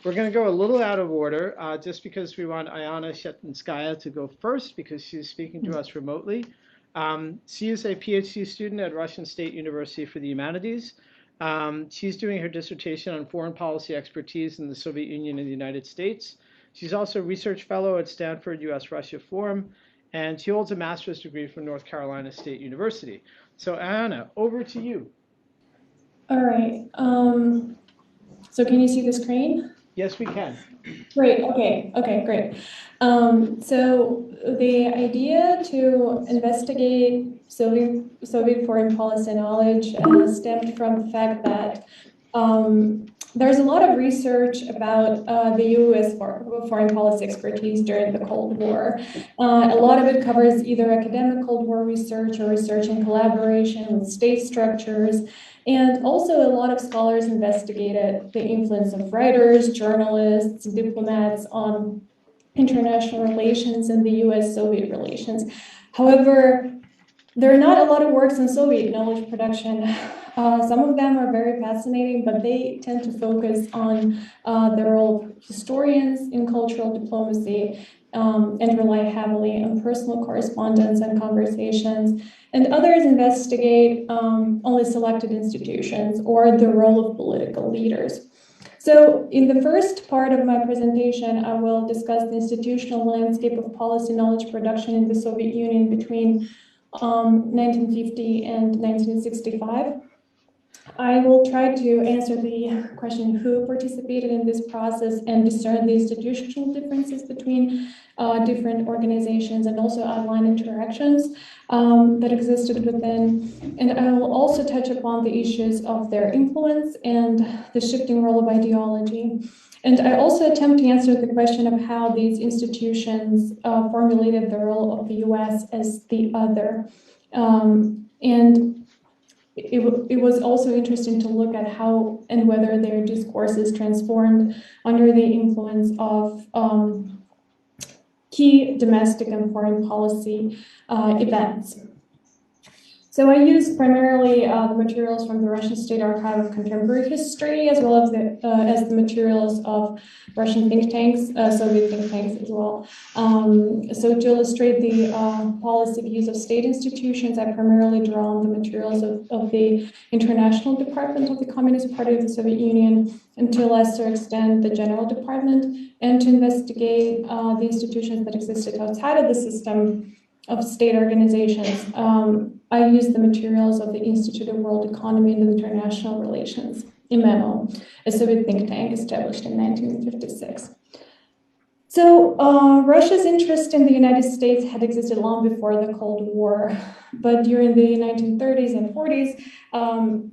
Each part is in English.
We're going to go a little out of order just because we want Iana SHCHETINSKAIA to go first because she's speaking to us remotely. She is a PhD student at Russian State University for the Humanities. She's doing her dissertation on foreign policy expertise in the Soviet Union and the United States. She's also a research fellow at Stanford US-Russia Forum, and she holds a master's degree from North Carolina State University. So Iana, over to you. All right. So can you see the screen? Yes, we can. Great. Okay, great. So the idea to investigate Soviet foreign policy knowledge stemmed from the fact that there's a lot of research about the U.S. foreign policy expertise during the Cold War. A lot of it covers either academic Cold War research or research in collaboration with state structures. And also a lot of scholars investigated the influence of writers, journalists, diplomats on international relations and the US-Soviet relations. However, there are not a lot of works on Soviet knowledge production. Some of them are very fascinating, but they tend to focus on the role of historians in cultural diplomacy and rely heavily on personal correspondence and conversations. And others investigate only selected institutions or the role of political leaders. So in the first part of my presentation, I will discuss the institutional landscape of policy knowledge production in the Soviet Union between 1950 and 1965. I will try to answer the question who participated in this process and discern the institutional differences between different organizations and also outline interactions that existed within. And I will also touch upon the issues of their influence and the shifting role of ideology. And I also attempt to answer the question of how these institutions formulated the role of the US as the other. And it was also interesting to look at how and whether their discourses transformed under the influence of key domestic and foreign policy events. So I use primarily the materials from the Russian State Archive of Contemporary History, as well as the materials of Russian think tanks, Soviet think tanks as well. So to illustrate the policy views of state institutions, I primarily draw on the materials of the International Department of the Communist Party of the Soviet Union, and to a lesser extent, the General Department, and to investigate the institutions that existed outside of the system of state organizations. I use the materials of the Institute of World Economy and International Relations, IMEMO, a Soviet think tank established in 1956. So Russia's interest in the United States had existed long before the Cold War, but during the 1930s and 40s,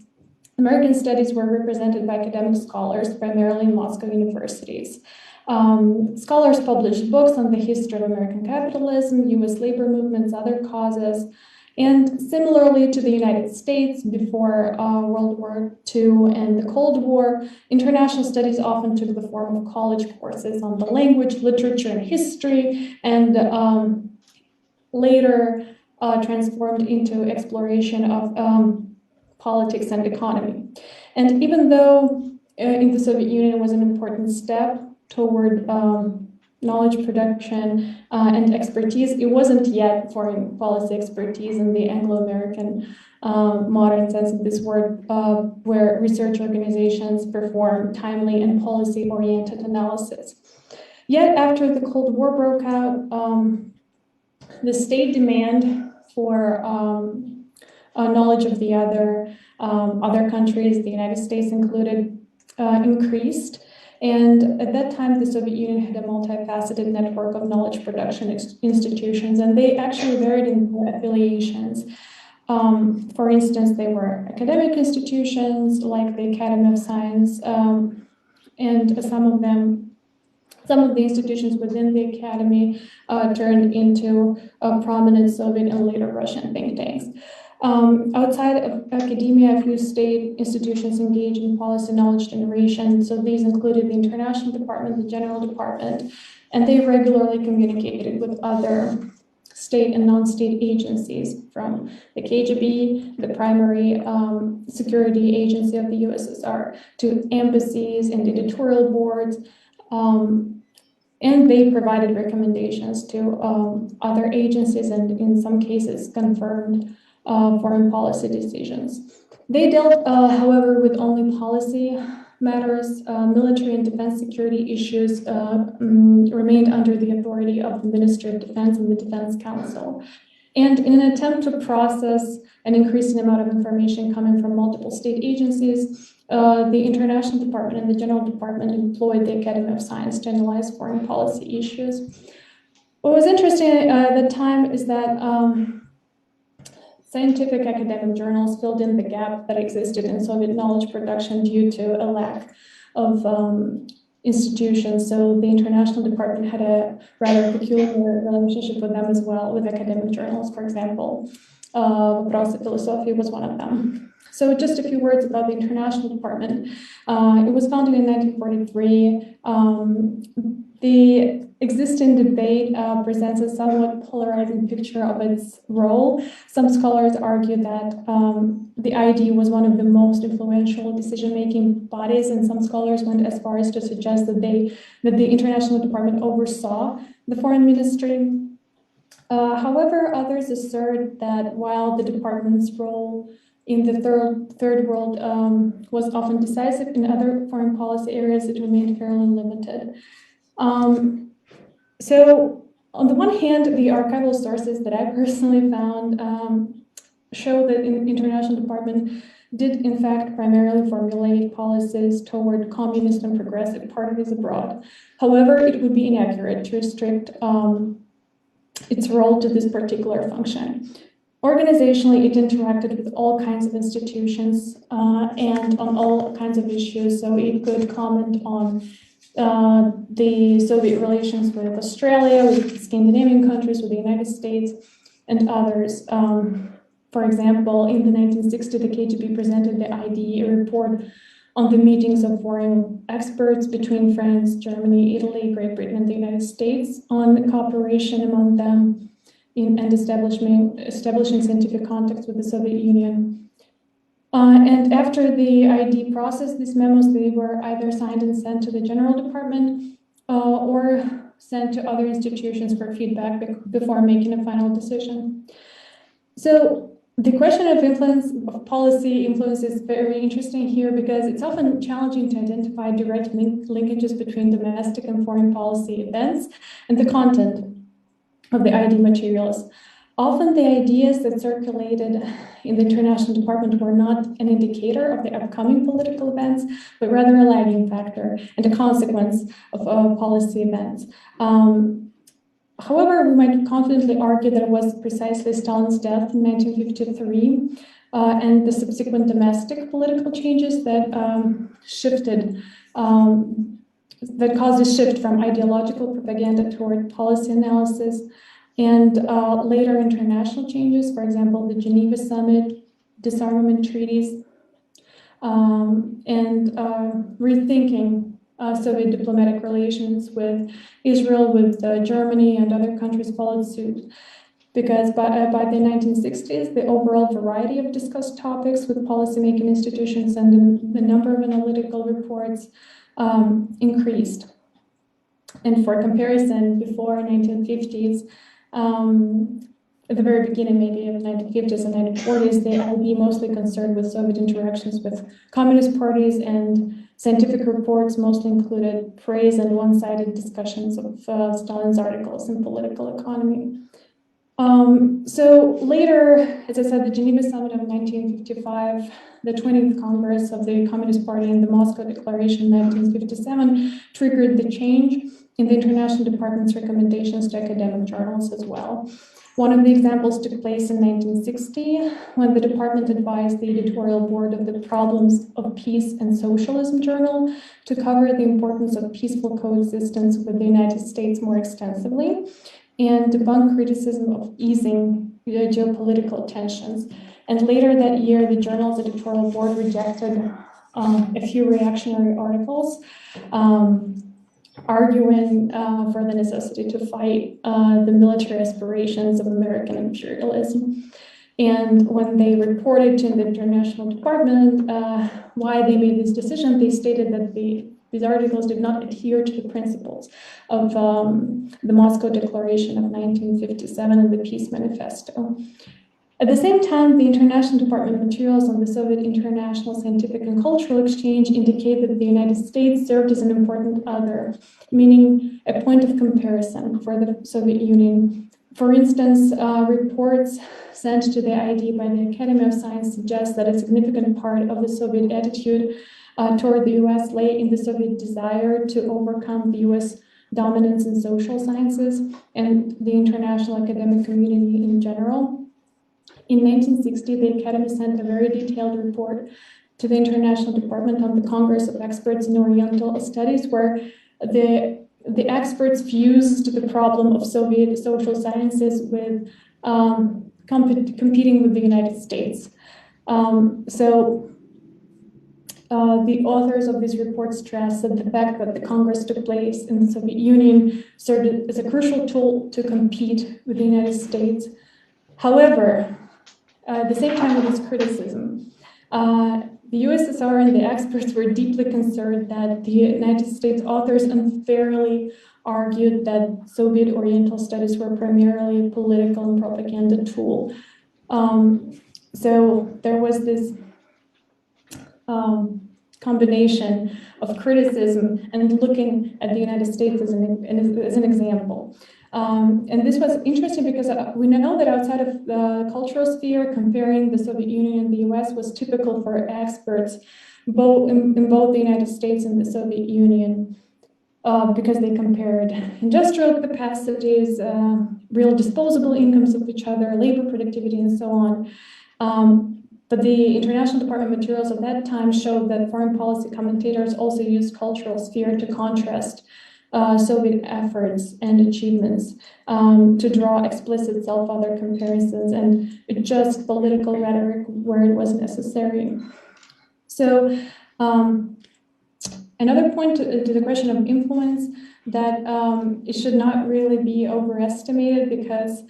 American studies were represented by academic scholars, primarily in Moscow universities. Scholars published books on the history of American capitalism, US labor movements, other causes, and similarly to the United States before World War II and the Cold War, international studies often took the form of college courses on the language, literature, and history, and later transformed into exploration of politics and economy. And even though in the Soviet Union was an important step toward knowledge production and expertise, it wasn't yet foreign policy expertise in the Anglo-American modern sense of this word, where research organizations perform timely and policy-oriented analysis. Yet after the Cold War broke out, the state demand for knowledge of the other countries, the United States included, increased. And at that time, the Soviet Union had a multifaceted network of knowledge production institutions, and they actually varied in their affiliations. For instance, they were academic institutions like the Academy of Science, and some of the institutions within the academy turned into prominent Soviet and later Russian think tanks. Outside of academia, a few state institutions engage in policy knowledge generation. So these included the International Department, the General Department, and they regularly communicated with other state and non-state agencies, from the KGB, the primary security agency of the USSR, to embassies and editorial boards, and they provided recommendations to other agencies and in some cases confirmed foreign policy decisions. They dealt, however, with only policy matters. Military and defense security issues remained under the authority of the Ministry of Defense and the Defense Council. And in an attempt to process an increasing amount of information coming from multiple state agencies, the International Department and the General Department employed the Academy of Science to analyze foreign policy issues. What was interesting at the time is that scientific academic journals filled in the gap that existed in Soviet knowledge production due to a lack of institutions. So the International Department had a rather peculiar relationship with them as well, with academic journals, for example. Вопрос Philosophy was one of them. So just a few words about the International Department. It was founded in 1943. The existing debate presents a somewhat polarizing picture of its role. Some scholars argue that the ID was one of the most influential decision-making bodies, and some scholars went as far as to suggest that the International Department oversaw the foreign ministry. However, others assert that while the department's role in the third world was often decisive, in other foreign policy areas it remained fairly limited. So on the one hand, the archival sources that I personally found show that the International Department did in fact primarily formulate policies toward communist and progressive parties abroad. However, it would be inaccurate to restrict its role to this particular function. Organizationally, it interacted with all kinds of institutions and on all kinds of issues, so it could comment on the Soviet relations with Australia, with Scandinavian countries, with the United States, and others. For example, in the 1960s, the KGB presented the ID report on the meetings of foreign experts between France, Germany, Italy, Great Britain, and the United States on the cooperation among them and establishing scientific contacts with the Soviet Union. And after the ID process, these memos, they were either signed and sent to the General Department or sent to other institutions for feedback before making a final decision. So the question of influence, of policy influence, is very interesting here because it's often challenging to identify direct linkages between domestic and foreign policy events and the content of the ID materials. Often the ideas that circulated in the International Department were not an indicator of the upcoming political events, but rather a lagging factor and a consequence of policy events. However, we might confidently argue that it was precisely Stalin's death in 1953 and the subsequent domestic political changes that that caused a shift from ideological propaganda toward policy analysis, and later international changes, for example, the Geneva Summit, disarmament treaties, and rethinking Soviet diplomatic relations with Israel, with Germany, and other countries followed suit. Because by the 1960s, the overall variety of discussed topics with policymaking institutions and the number of analytical reports increased. And for comparison, before 1950s, at the very beginning, maybe of the 1950s and 1940s, the ID mostly concerned with Soviet interactions with communist parties, and scientific reports mostly included praise and one-sided discussions of Stalin's articles in political economy. So later, as I said, the Geneva Summit of 1955, the 20th Congress of the Communist Party, and the Moscow Declaration in 1957 triggered the change in the International Department's recommendations to academic journals as well. One of the examples took place in 1960 when the department advised the editorial board of the Problems of Peace and Socialism journal to cover the importance of peaceful coexistence with the United States more extensively and debunk criticism of easing geopolitical tensions. And later that year, the journal's editorial board rejected a few reactionary articles arguing for the necessity to fight the military aspirations of American imperialism. And when they reported to the International Department why they made this decision, they stated that these articles did not adhere to the principles of the Moscow Declaration of 1957 and the Peace Manifesto. At the same time, the International Department materials on the Soviet international scientific and cultural exchange indicate that the United States served as an important other, meaning a point of comparison for the Soviet Union. For instance, reports sent to the ID by the Academy of Science suggest that a significant part of the Soviet attitude toward the US lay in the Soviet desire to overcome the US dominance in social sciences and the international academic community in general. In 1960, the Academy sent a very detailed report to the International Department on the Congress of Experts in Oriental Studies, where the experts fused the problem of Soviet social sciences with competing with the United States. The authors of this report stress that the fact that the Congress took place in the Soviet Union served as a crucial tool to compete with the United States. However, at the same time with this criticism, the USSR and the experts were deeply concerned that the United States authors unfairly argued that Soviet Oriental studies were primarily a political and propaganda tool. So there was this combination of criticism and looking at the United States as an example. And this was interesting because we know that outside of the cultural sphere, comparing the Soviet Union and the US was typical for experts in both the United States and the Soviet Union, because they compared industrial capacities, real disposable incomes of each other, labor productivity, and so on. But the International Department materials of that time showed that foreign policy commentators also used cultural sphere to contrast Soviet efforts and achievements, to draw explicit self-other comparisons and adjust political rhetoric where it was necessary. So another point to the question of influence, that it should not really be overestimated, because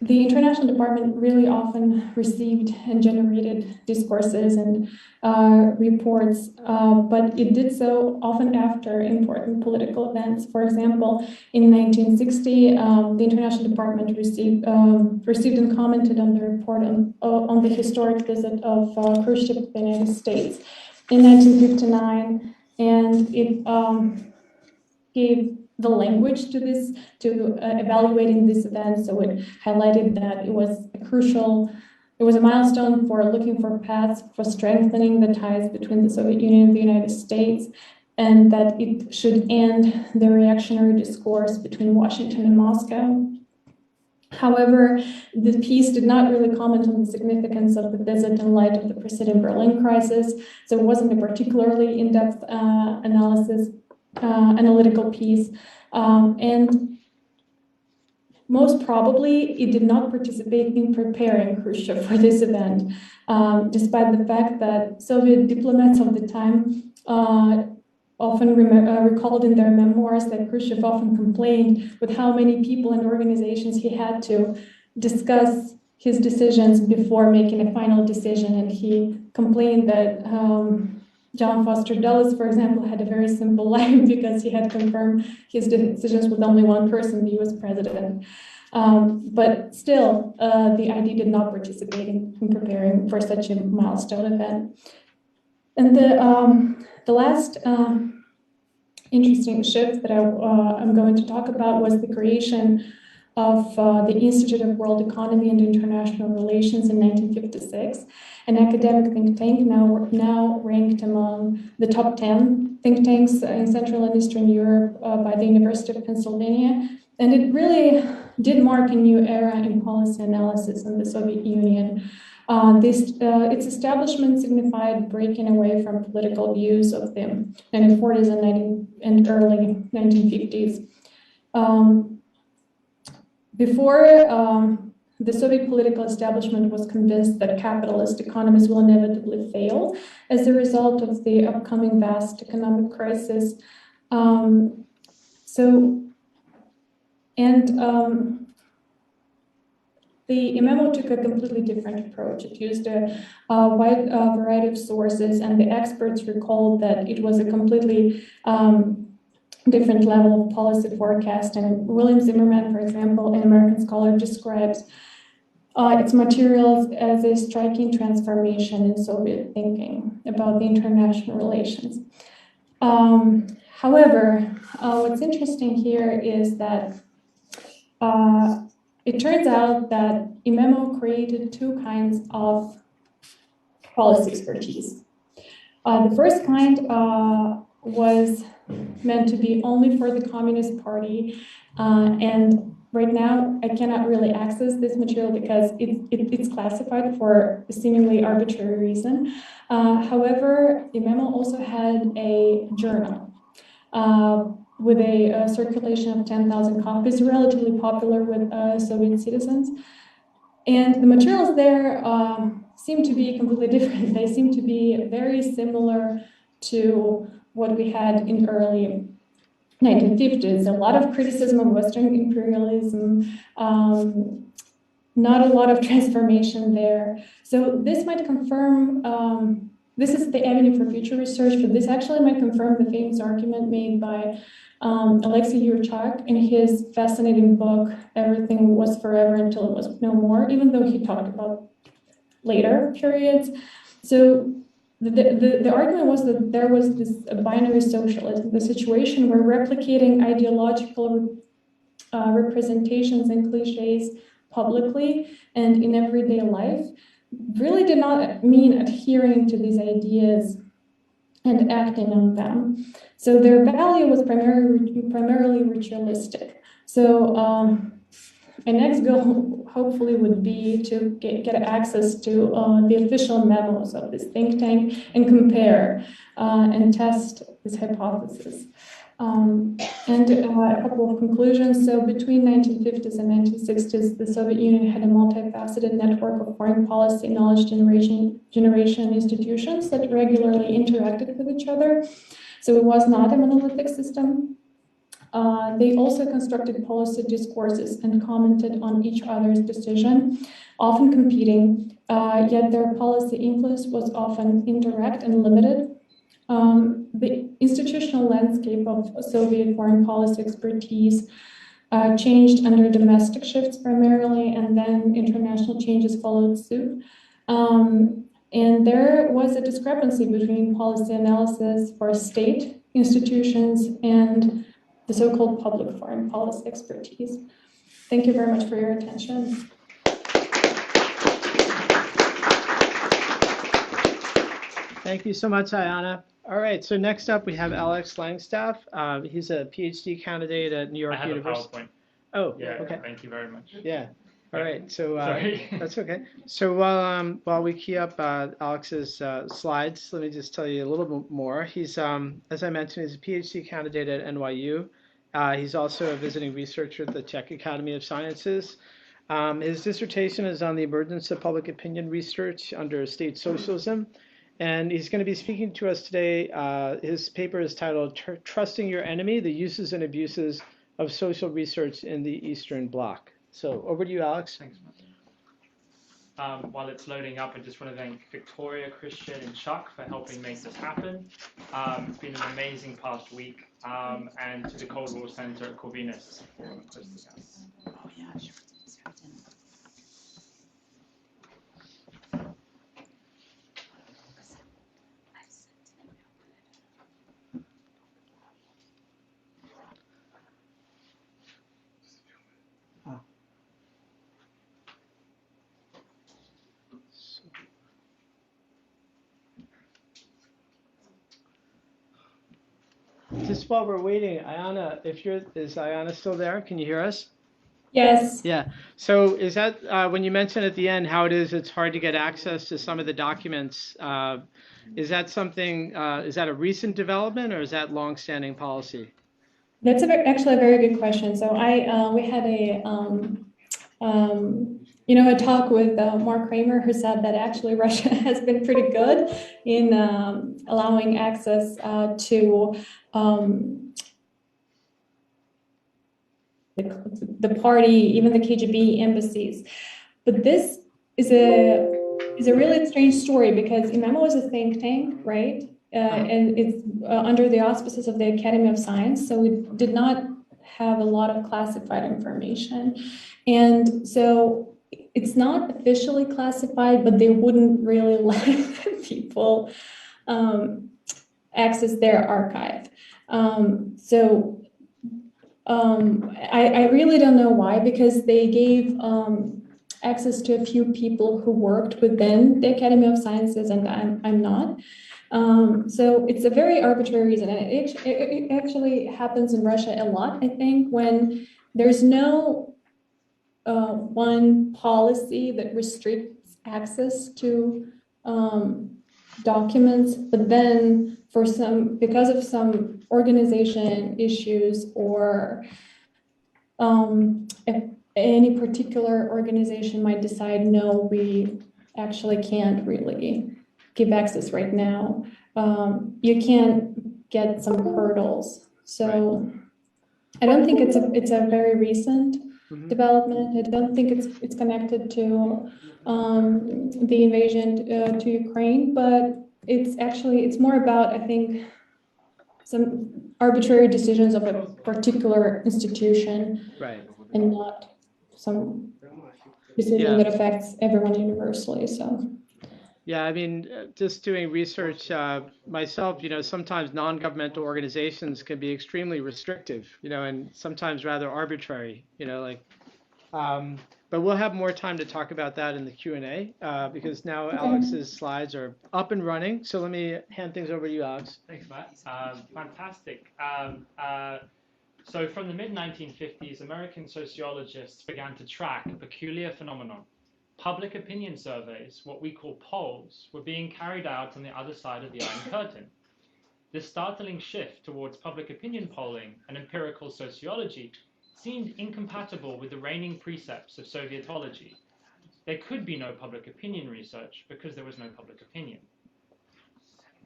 the International Department really often received and generated discourses and reports, but it did so often after important political events. For example, in 1960, the International Department received and commented on the report on the historic visit of Khrushchev to the United States in 1959, and it gave the language to this, to evaluating this event. So it highlighted that it was a milestone for looking for paths for strengthening the ties between the Soviet Union and the United States, and that it should end the reactionary discourse between Washington and Moscow. However, the piece did not really comment on the significance of the visit in light of the preceding Berlin crisis, so it wasn't a particularly in-depth analytical piece, and most probably it did not participate in preparing Khrushchev for this event, despite the fact that Soviet diplomats of the time often recalled in their memoirs that Khrushchev often complained with how many people and organizations he had to discuss his decisions before making a final decision, and he complained that John Foster Dulles, for example, had a very simple life because he had confirmed his decisions with only one person, the US president. But still, the ID did not participate in preparing for such a milestone event. And the last interesting shift that I'm going to talk about was the creation of the Institute of World Economy and International Relations in 1956, an academic think tank now ranked among the top 10 think tanks in Central and Eastern Europe by the University of Pennsylvania. And it really did mark a new era in policy analysis in the Soviet Union. Its establishment signified breaking away from political views of the 1940s and early 1950s. Before the Soviet political establishment was convinced that capitalist economies will inevitably fail as a result of the upcoming vast economic crisis, The memo took a completely different approach. It used a wide variety of sources, and the experts recalled that it was a completely different level of policy forecast. And William Zimmerman, for example, an American scholar, describes its materials as a striking transformation in Soviet thinking about the international relations. However, what's interesting here is that it turns out that IMEMO created two kinds of policy expertise. The first kind was meant to be only for the Communist Party, and right now I cannot really access this material because it's classified for a seemingly arbitrary reason. However, IMEMO also had a journal with a circulation of 10,000 copies, relatively popular with Soviet citizens. And the materials there seem to be completely different. They seem to be very similar to what we had in early 1950s. A lot of criticism of Western imperialism, not a lot of transformation there. So this might confirm, this is the avenue for future research, but this actually might confirm the famous argument made by Alexei Yurchak in his fascinating book, Everything Was Forever Until It Was No More, even though he talked about later periods. So the argument was that there was this binary socialism, the situation where replicating ideological representations and cliches publicly and in everyday life really did not mean adhering to these ideas and acting on them. So their value was primarily ritualistic. So my next goal hopefully would be to get access to the official memos of this think tank and compare and test this hypothesis. And a couple of conclusions. So between 1950s and 1960s, the Soviet Union had a multifaceted network of foreign policy knowledge generation institutions that regularly interacted with each other. So it was not a monolithic system. They also constructed policy discourses and commented on each other's decision, often competing, yet their policy influence was often indirect and limited. The institutional landscape of Soviet foreign policy expertise changed under domestic shifts primarily, and then international changes followed suit. And there was a discrepancy between policy analysis for state institutions and the so-called public foreign policy expertise. Thank you very much for your attention. Thank you so much, Iana. All right, so next up we have Alex Slangstaff. He's a PhD candidate at New York University. I have a PowerPoint. Oh, yeah, okay. Thank you very much. Yeah. All right, so Sorry. that's okay. So while we key up Alex's slides, let me just tell you a little bit more. He's, as I mentioned, he's a PhD candidate at NYU. He's also a visiting researcher at the Czech Academy of Sciences. His dissertation is on the emergence of public opinion research under state socialism. And he's going to be speaking to us today. His paper is titled Trusting Your Enemy, the Uses and Abuses of Social Research in the Eastern Bloc. So over to you, Alex. Thanks, Matt. While it's loading up, I just want to thank Victoria, Christian, and Chuck for helping make this happen. It's been an amazing past week. And to the Cold War Center at Corvinus for hosting us. Oh, yeah, sure. Just while we're waiting, Iana, is Iana still there? Can you hear us? Yes. Yeah. So is that when you mentioned at the end how it's hard to get access to some of the documents? Is that something? Is that a recent development or is that longstanding policy? That's actually a very good question. So we had a a talk with Mark Kramer, who said that actually Russia has been pretty good in allowing access to the party, even the KGB embassies. But this is a really strange story because IMEMA was a think tank, right? And it's under the auspices of the Academy of Science, so we did not have a lot of classified information. And so it's not officially classified, but they wouldn't really let people access their archive. I really don't know why, because they gave access to a few people who worked within the Academy of Sciences, and I'm not. So it's a very arbitrary reason, and it actually happens in Russia a lot, I think, when there's no one policy that restricts access to documents, but then because of some organization issues, or if any particular organization might decide, no, we actually can't really give access right now, you can't get some hurdles. So I don't think it's a very recent development. I don't think it's connected to the invasion to Ukraine, but it's more about, I think, some arbitrary decisions of a particular institution, Right. and not some decision that affects everyone universally. So. Yeah, I mean, just doing research myself, sometimes non-governmental organizations can be extremely restrictive, and sometimes rather arbitrary, but we'll have more time to talk about that in the Q&A because now Alex's slides are up and running. So let me hand things over to you, Alex. Thanks, Matt. Fantastic. So from the mid-1950s, American sociologists began to track a peculiar phenomenon. Public opinion surveys, what we call polls, were being carried out on the other side of the Iron Curtain. This startling shift towards public opinion polling and empirical sociology seemed incompatible with the reigning precepts of Sovietology. There could be no public opinion research because there was no public opinion.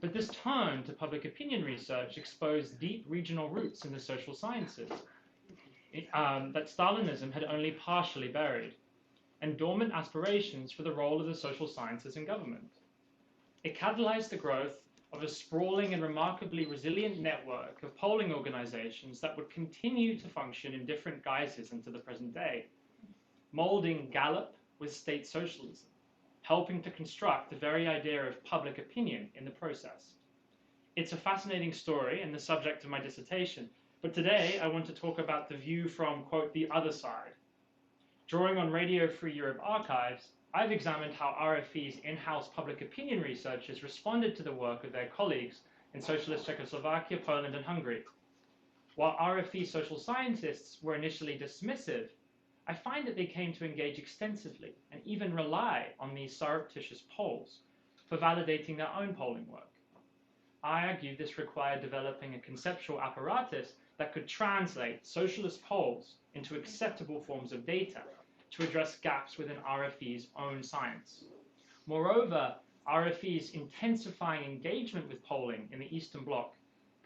But this turn to public opinion research exposed deep regional roots in the social sciences that Stalinism had only partially buried, and dormant aspirations for the role of the social sciences in government. It catalyzed the growth of a sprawling and remarkably resilient network of polling organizations that would continue to function in different guises into the present day, molding Gallup with state socialism, helping to construct the very idea of public opinion in the process. It's a fascinating story and the subject of my dissertation, but today I want to talk about the view from, quote, the other side. Drawing on Radio Free Europe archives, I've examined how RFE's in-house public opinion researchers responded to the work of their colleagues in socialist Czechoslovakia, Poland, and Hungary. While RFE social scientists were initially dismissive, I find that they came to engage extensively and even rely on these surreptitious polls for validating their own polling work. I argue this required developing a conceptual apparatus that could translate socialist polls into acceptable forms of data to address gaps within RFE's own science. Moreover, RFE's intensifying engagement with polling in the Eastern Bloc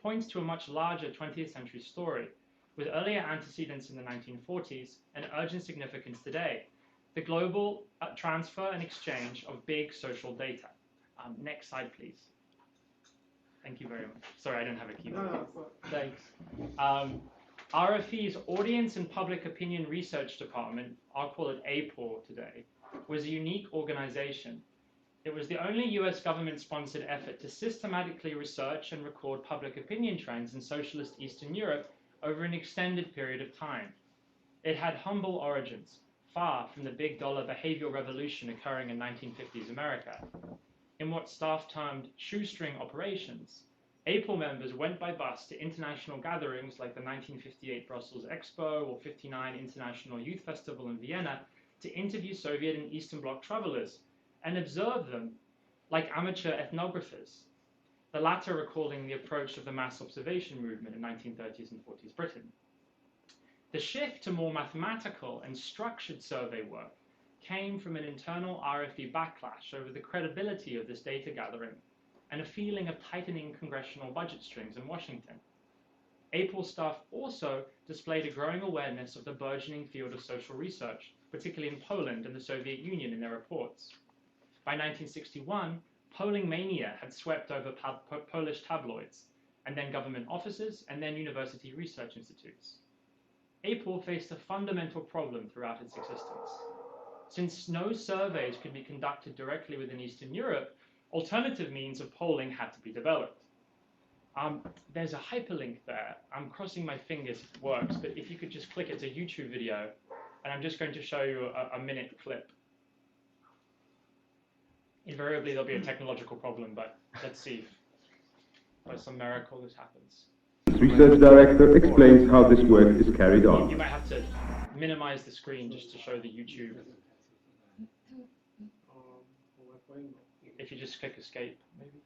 points to a much larger 20th century story, with earlier antecedents in the 1940s and urgent significance today, the global transfer and exchange of big social data. Next slide, please. Thank you very much. Sorry, I don't have a keyboard. No. Thanks. RFE's Audience and Public Opinion Research Department, I'll call it APOR today, was a unique organization. It was the only US government-sponsored effort to systematically research and record public opinion trends in socialist Eastern Europe over an extended period of time. It had humble origins, far from the big dollar behavioral revolution occurring in 1950s America. In what staff termed shoestring operations, APOR members went by bus to international gatherings like the 1958 Brussels Expo or 59 International Youth Festival in Vienna to interview Soviet and Eastern Bloc travelers and observe them like amateur ethnographers, the latter recalling the approach of the mass observation movement in 1930s and 40s Britain. The shift to more mathematical and structured survey work came from an internal RFE backlash over the credibility of this data gathering and a feeling of tightening congressional budget strings in Washington. APOL staff also displayed a growing awareness of the burgeoning field of social research, particularly in Poland and the Soviet Union, in their reports. By 1961, polling mania had swept over Polish tabloids, and then government offices, and then university research institutes. APOL faced a fundamental problem throughout its existence. Since no surveys could be conducted directly within Eastern Europe, alternative means of polling had to be developed. There's a hyperlink there. I'm crossing my fingers if it works, but if you could just click, it's a YouTube video, and I'm just going to show you a minute clip. Invariably, there'll be a technological problem, but let's see if by some miracle this happens. The research director explains how this work is carried on. You might have to minimize the screen just to show the YouTube. If you just click escape, maybe.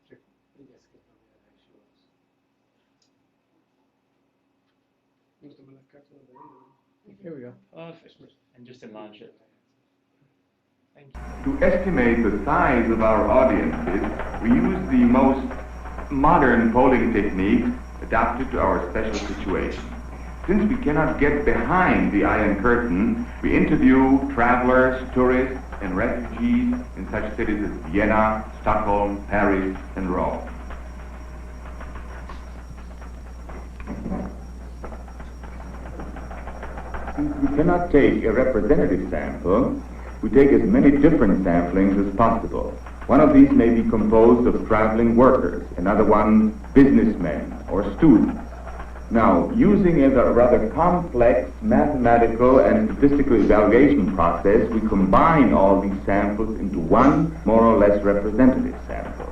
Here we go. Perfect. And just enlarge it. Thank you. To estimate the size of our audiences, we use the most modern polling techniques adapted to our special situation. Since we cannot get behind the Iron Curtain, we interview travelers, tourists, and refugees in such cities as Vienna, Stockholm, Paris, and Rome. Since we cannot take a representative sample, we take as many different samplings as possible. One of these may be composed of traveling workers, another one businessmen or students. Now, using a rather complex mathematical and statistical evaluation process, we combine all these samples into one more or less representative sample.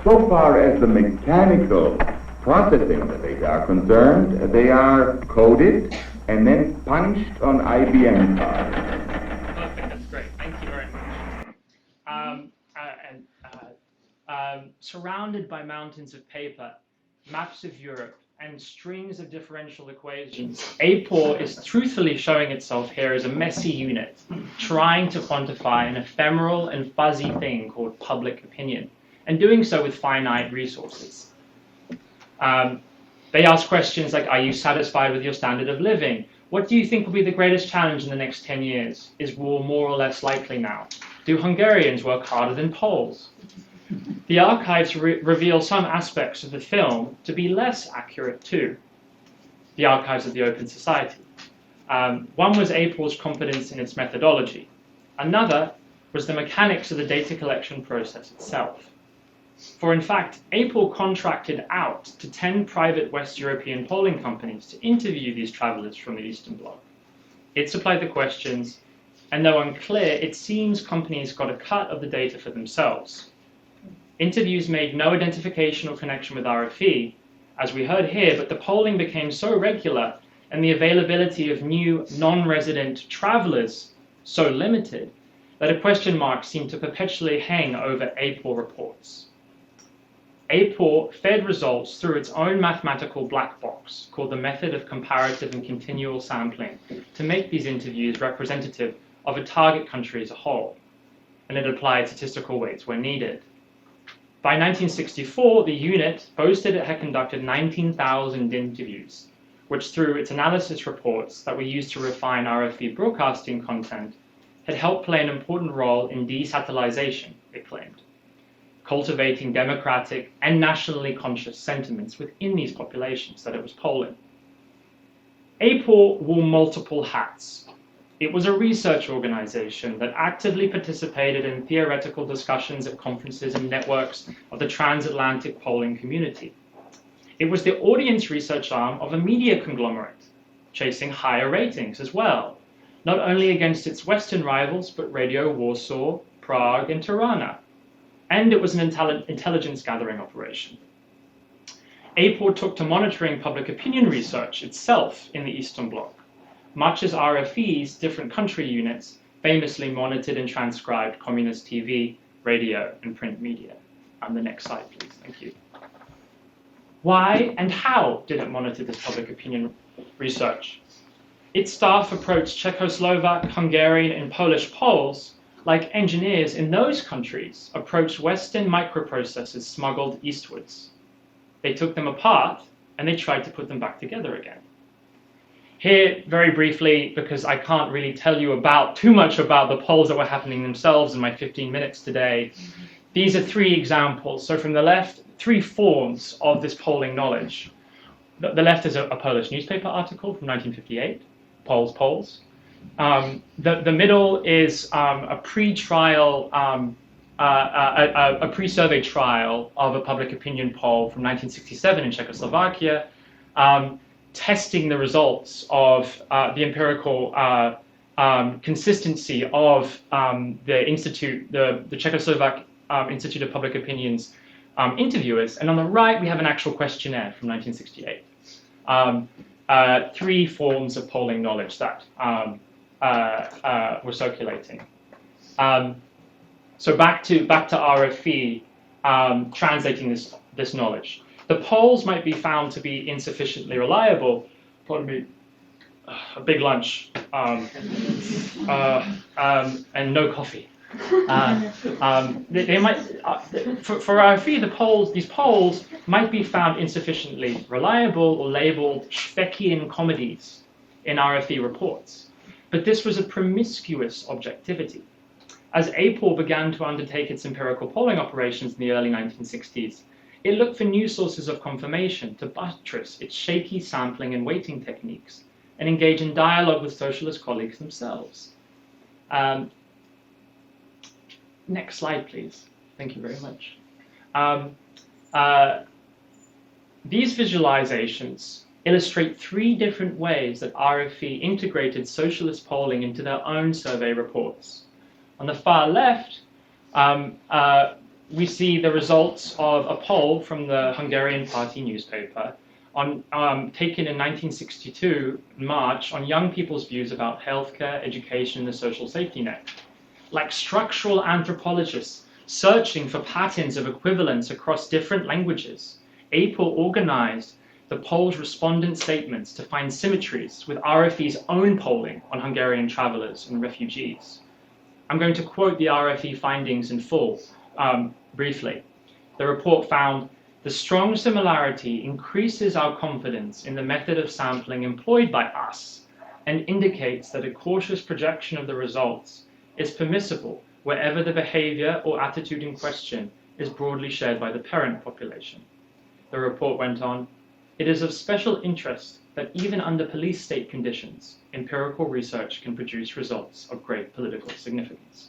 So far as the mechanical processing of the data are concerned, they are coded and then punched on IBM cards. Perfect, that's great. Thank you very much. Surrounded by mountains of paper, maps of Europe, and strings of differential equations, APOL is truthfully showing itself here as a messy unit, trying to quantify an ephemeral and fuzzy thing called public opinion, and doing so with finite resources. They ask questions like, are you satisfied with your standard of living? What do you think will be the greatest challenge in the next 10 years? Is war more or less likely now? Do Hungarians work harder than Poles? The archives reveal some aspects of the film to be less accurate too. The archives of the Open Society. One was APOL's confidence in its methodology. Another was the mechanics of the data collection process itself. For in fact, APOL contracted out to 10 private West European polling companies to interview these travelers from the Eastern Bloc. It supplied the questions, and though unclear, it seems companies got a cut of the data for themselves. Interviews made no identification or connection with RFE, as we heard here, but the polling became so regular and the availability of new non-resident travelers so limited that a question mark seemed to perpetually hang over APOL reports. APOL fed results through its own mathematical black box called the method of comparative and continual sampling to make these interviews representative of a target country as a whole, and it applied statistical weights where needed. By 1964, the unit boasted it had conducted 19,000 interviews, which through its analysis reports that were used to refine RFE broadcasting content, had helped play an important role in desatellization, it claimed, cultivating democratic and nationally conscious sentiments within these populations that it was polling. APOL wore multiple hats. It was a research organization that actively participated in theoretical discussions at conferences and networks of the transatlantic polling community. It was the audience research arm of a media conglomerate, chasing higher ratings as well, not only against its Western rivals, but Radio Warsaw, Prague, and Tirana. And it was an intelligence gathering operation. APOL took to monitoring public opinion research itself in the Eastern Bloc, much as RFE's different country units famously monitored and transcribed communist TV, radio, and print media. The next slide, please. Thank you. Why and how did it monitor this public opinion research? its staff approached Czechoslovak, Hungarian, and Polish Poles like engineers in those countries approached Western microprocessors smuggled eastwards. They took them apart and they tried to put them back together again. Here, very briefly, because I can't really tell you too much about the polls that were happening themselves in my 15 minutes today, these are three examples. So from the left, three forms of this polling knowledge. The left is a Polish newspaper article from 1958, polls. The middle is a pre-trial, a pre-survey trial of a public opinion poll from 1967 in Czechoslovakia, testing the results of the empirical consistency of the institute, the Czechoslovak Institute of Public Opinion's interviewers. And on the right, we have an actual questionnaire from 1968. Three forms of polling knowledge that were circulating. So back to RFE, translating this knowledge. The polls might be found to be insufficiently reliable. Pardon me, a big lunch and no coffee. They might, for RFE, these polls might be found insufficiently reliable or labeled Szweckian comedies in RFE reports. But this was a promiscuous objectivity. As APOL began to undertake its empirical polling operations in the early 1960s, it looked for new sources of confirmation to buttress its shaky sampling and weighting techniques and engage in dialogue with socialist colleagues themselves. Next slide, please. Thank you very much. These visualizations illustrate three different ways that RFE integrated socialist polling into their own survey reports. On the far left, we see the results of a poll from the Hungarian Party newspaper taken in 1962, March, on young people's views about healthcare, education, and the social safety net. Like structural anthropologists searching for patterns of equivalence across different languages, APOL organized the poll's respondent statements to find symmetries with RFE's own polling on Hungarian travelers and refugees. I'm going to quote the RFE findings in full, briefly. The report found, the strong similarity increases our confidence in the method of sampling employed by us and indicates that a cautious projection of the results is permissible wherever the behavior or attitude in question is broadly shared by the parent population. The report went on, it is of special interest that even under police state conditions, empirical research can produce results of great political significance.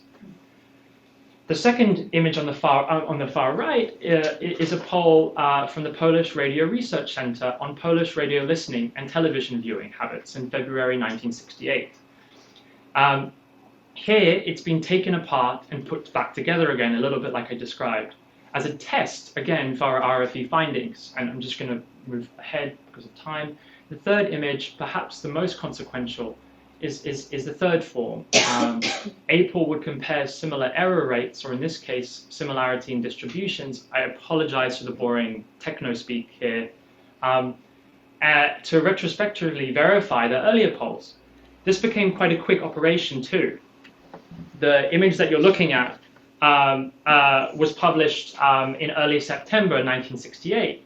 The second image on the far right is a poll from the Polish Radio Research Center on Polish radio listening and television viewing habits in February 1968. Here, it's been taken apart and put back together again, a little bit like I described, as a test, again, for our RFE findings. And I'm just going to move ahead because of time. The third image, perhaps the most consequential, is the third form. APOL would compare similar error rates, or in this case, similarity in distributions. I apologize for the boring techno-speak here. To retrospectively verify the earlier polls. This became quite a quick operation too. The image that you're looking at was published in early September 1968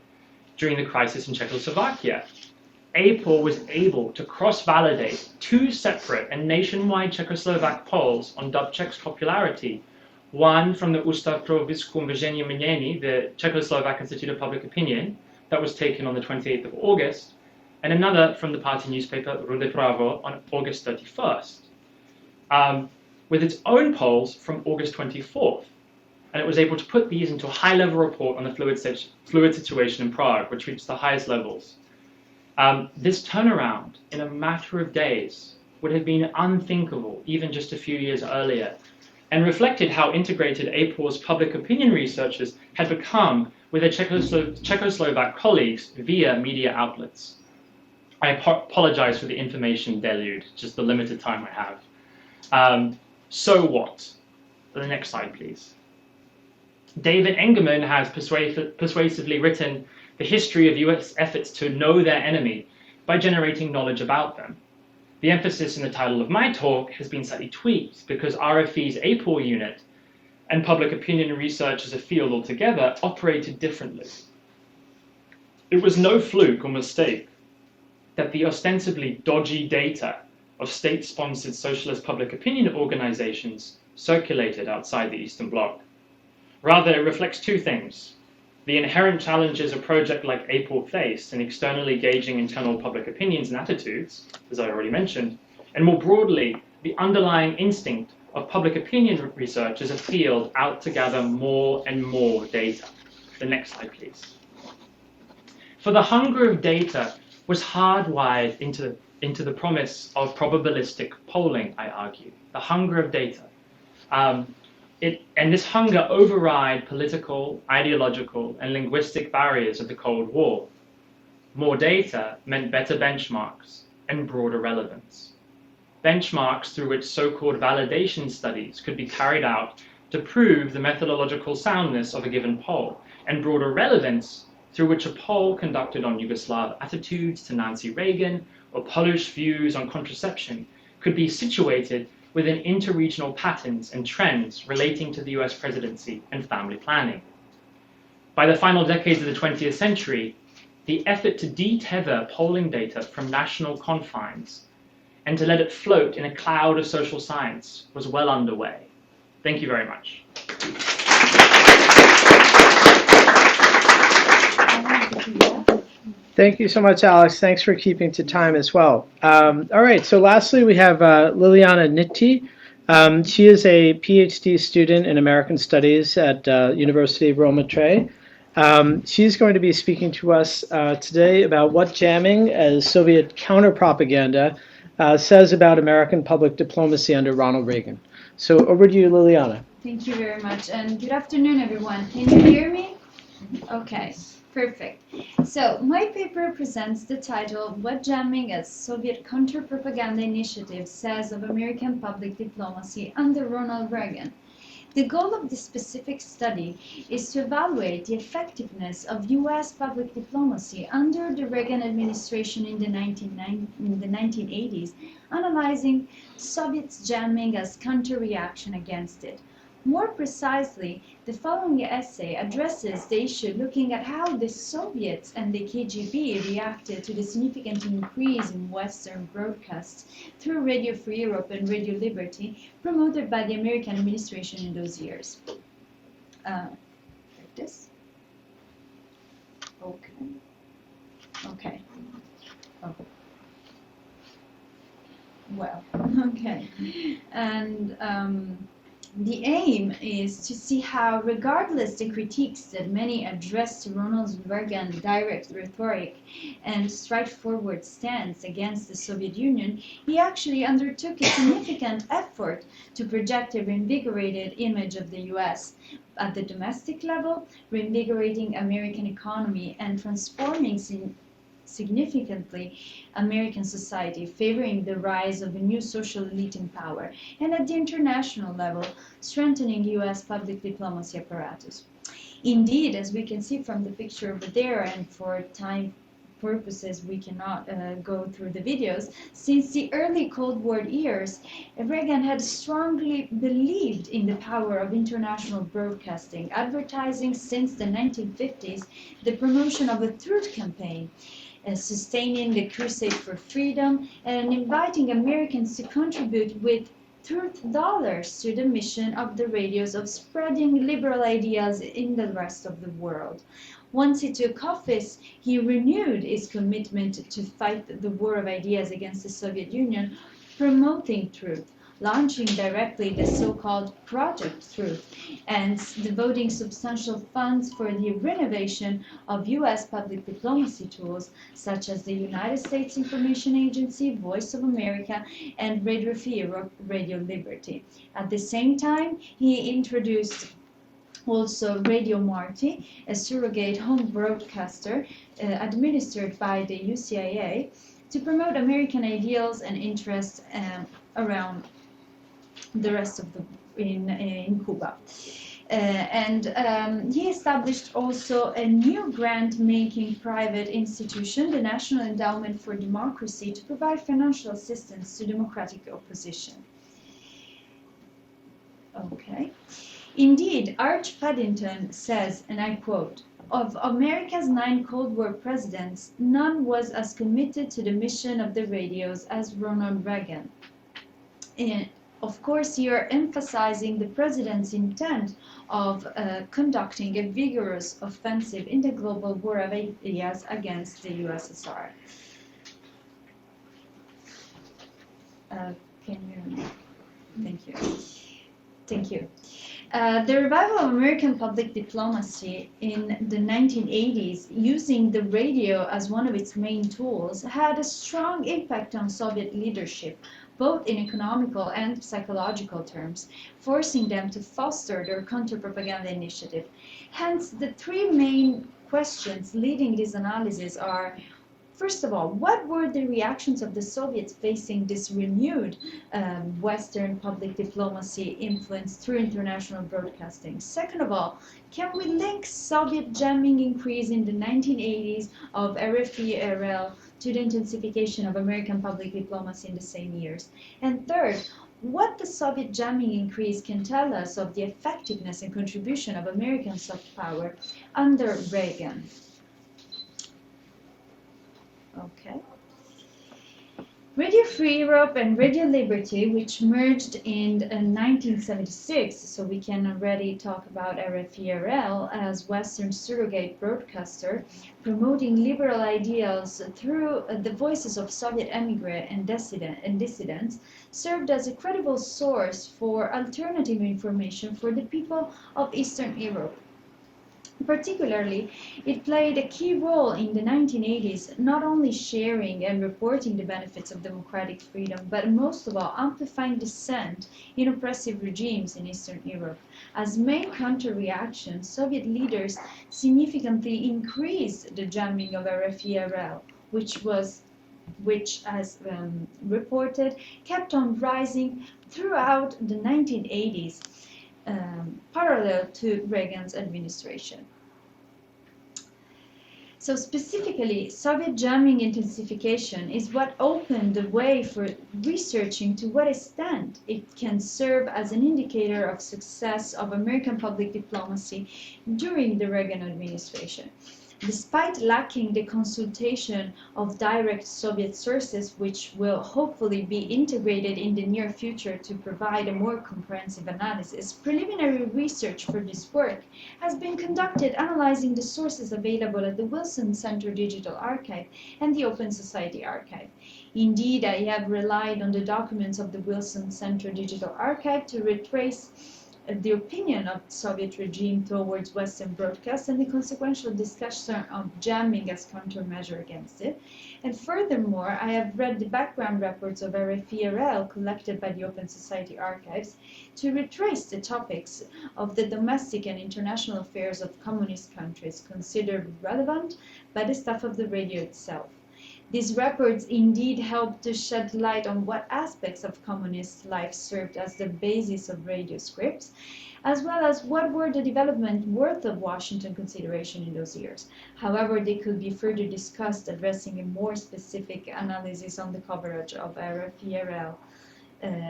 during the crisis in Czechoslovakia. APOL was able to cross-validate two separate and nationwide Czechoslovak polls on Dubček's popularity, one from the Ústav pro výzkum veřejného mínění, the Czechoslovak Institute of Public Opinion, that was taken on the 28th of August, and another from the party newspaper Rude Pravo on August 31st, with its own polls from August 24th. And it was able to put these into a high-level report on the fluid situation in Prague, which reached the highest levels. This turnaround in a matter of days would have been unthinkable even just a few years earlier, and reflected how integrated APOL's public opinion researchers had become with their Czechoslovak colleagues via media outlets. I apologize for the information deluge, just the limited time I have. So what? The next slide, please. David Engerman has persuasively written the history of US efforts to know their enemy by generating knowledge about them. The The emphasis in the title of my talk has been slightly tweaked because RFE's APOR unit and public opinion research as a field altogether operated differently. It was no fluke or mistake that the ostensibly dodgy data of state-sponsored socialist public opinion organizations circulated outside the Eastern Bloc. Rather, it reflects two things: the inherent challenges a project like APOR faced in externally gauging internal public opinions and attitudes, as I already mentioned, and more broadly, the underlying instinct of public opinion research as a field out to gather more and more data. The next slide, please. For the hunger of data was hardwired into the promise of probabilistic polling, I argue. The hunger of data. And this hunger override political, ideological, and linguistic barriers of the Cold War. More data meant better benchmarks and broader relevance. Benchmarks through which so-called validation studies could be carried out to prove the methodological soundness of a given poll, and broader relevance through which a poll conducted on Yugoslav attitudes to Nancy Reagan or Polish views on contraception could be situated within interregional patterns and trends relating to the US presidency and family planning. By the final decades of the 20th century, the effort to detether polling data from national confines and to let it float in a cloud of social science was well underway. Thank you very much. Thank you so much, Alex. Thanks for keeping to time as well. All right, so lastly we have Liliana NITTI. She is a PhD student in American Studies at University of Roma. She's going to be speaking to us today about what jamming as Soviet counter-propaganda says about American public diplomacy under Ronald Reagan. So over to you, Liliana. Thank you very much, and good afternoon, everyone. Can you hear me? Okay. Perfect. So my paper presents the title, What Jamming as Soviet Counter-Propaganda Initiative Says of American Public Diplomacy Under Ronald Reagan. The goal of this specific study is to evaluate the effectiveness of U.S. public diplomacy under the Reagan administration in the 1980s, analyzing Soviets jamming as counter-reaction against it. More precisely, the following essay addresses the issue looking at how the Soviets and the KGB reacted to the significant increase in Western broadcasts through Radio Free Europe and Radio Liberty promoted by the American administration in those years. Like this. Okay. Oh. Well, okay. And the aim is to see how, regardless the critiques that many address to Ronald Reagan's direct rhetoric and straightforward stance against the Soviet Union, he actually undertook a significant effort to project a reinvigorated image of the U.S. at the domestic level, reinvigorating American economy and transforming significantly American society, favoring the rise of a new social elite in power, and at the international level, strengthening U.S. public diplomacy apparatus. Indeed, as we can see from the picture over there, and for time purposes we cannot go through the videos, since the early Cold War years, Reagan had strongly believed in the power of international broadcasting, advertising since the 1950s the promotion of a truth campaign, sustaining the crusade for freedom, and inviting Americans to contribute with truth dollars to the mission of the radios of spreading liberal ideas in the rest of the world. Once he took office, he renewed his commitment to fight the war of ideas against the Soviet Union, promoting truth, launching directly the so-called Project Truth, and devoting substantial funds for the renovation of U.S. public diplomacy tools, such as the United States Information Agency, Voice of America, and Radio Free Europe, Radio Liberty. At the same time, he introduced also Radio Marti, a surrogate home broadcaster administered by the UCIA, to promote American ideals and interests around the rest of in Cuba. He established also a new grant-making private institution, the National Endowment for Democracy, to provide financial assistance to democratic opposition. Okay. Indeed, Arch Paddington says, and I quote, "Of America's 9 Cold War presidents, none was as committed to the mission of the radios as Ronald Reagan." And of course, you're emphasizing the president's intent of conducting a vigorous offensive in the global war of ideas against the USSR. Thank you. Thank you. The revival of American public diplomacy in the 1980s, using the radio as one of its main tools, had a strong impact on Soviet leadership, both in economical and psychological terms, forcing them to foster their counter-propaganda initiative. Hence, the 3 main questions leading this analysis are: first of all, what were the reactions of the Soviets facing this renewed Western public diplomacy influence through international broadcasting? Second of all, can we link Soviet jamming increase in the 1980s of RFE-RL to the intensification of American public diplomacy in the same years? And third, what the Soviet jamming increase can tell us of the effectiveness and contribution of American soft power under Reagan? Okay. Radio Free Europe and Radio Liberty, which merged in 1976, so we can already talk about RFE-RL as Western surrogate broadcaster, promoting liberal ideals through the voices of Soviet emigre and dissidents, served as a credible source for alternative information for the people of Eastern Europe. Particularly, it played a key role in the 1980s, not only sharing and reporting the benefits of democratic freedom, but most of all amplifying dissent in oppressive regimes in Eastern Europe. As main counter-reaction, Soviet leaders significantly increased the jamming of RFE-RL, which as reported, kept on rising throughout the 1980s. Parallel to Reagan's administration. So specifically, Soviet jamming intensification is what opened the way for researching to what extent it can serve as an indicator of success of American public diplomacy during the Reagan administration. Despite lacking the consultation of direct Soviet sources, which will hopefully be integrated in the near future to provide a more comprehensive analysis, preliminary research for this work has been conducted analyzing the sources available at the Wilson Center Digital Archive and the Open Society Archive. Indeed, I have relied on the documents of the Wilson Center Digital Archive to retrace the opinion of the Soviet regime towards Western broadcasts and the consequential discussion of jamming as countermeasure against it. And furthermore, I have read the background reports of RFE-RL collected by the Open Society Archives to retrace the topics of the domestic and international affairs of communist countries considered relevant by the staff of the radio itself. These reports indeed help to shed light on what aspects of communist life served as the basis of radio scripts, as well as what were the development worth of Washington consideration in those years. However, they could be further discussed, addressing a more specific analysis on the coverage of RFE-RL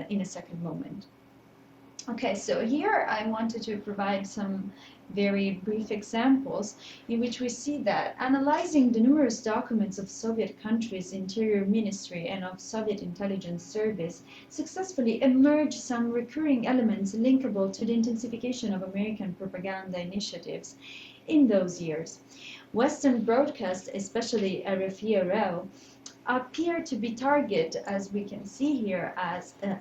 in a second moment. Okay, so here I wanted to provide some very brief examples in which we see that analyzing the numerous documents of Soviet countries' interior ministry and of Soviet intelligence service successfully emerged some recurring elements linkable to the intensification of American propaganda initiatives in those years. Western broadcasts, especially RFE-RL, appear to be targeted, as we can see here, as an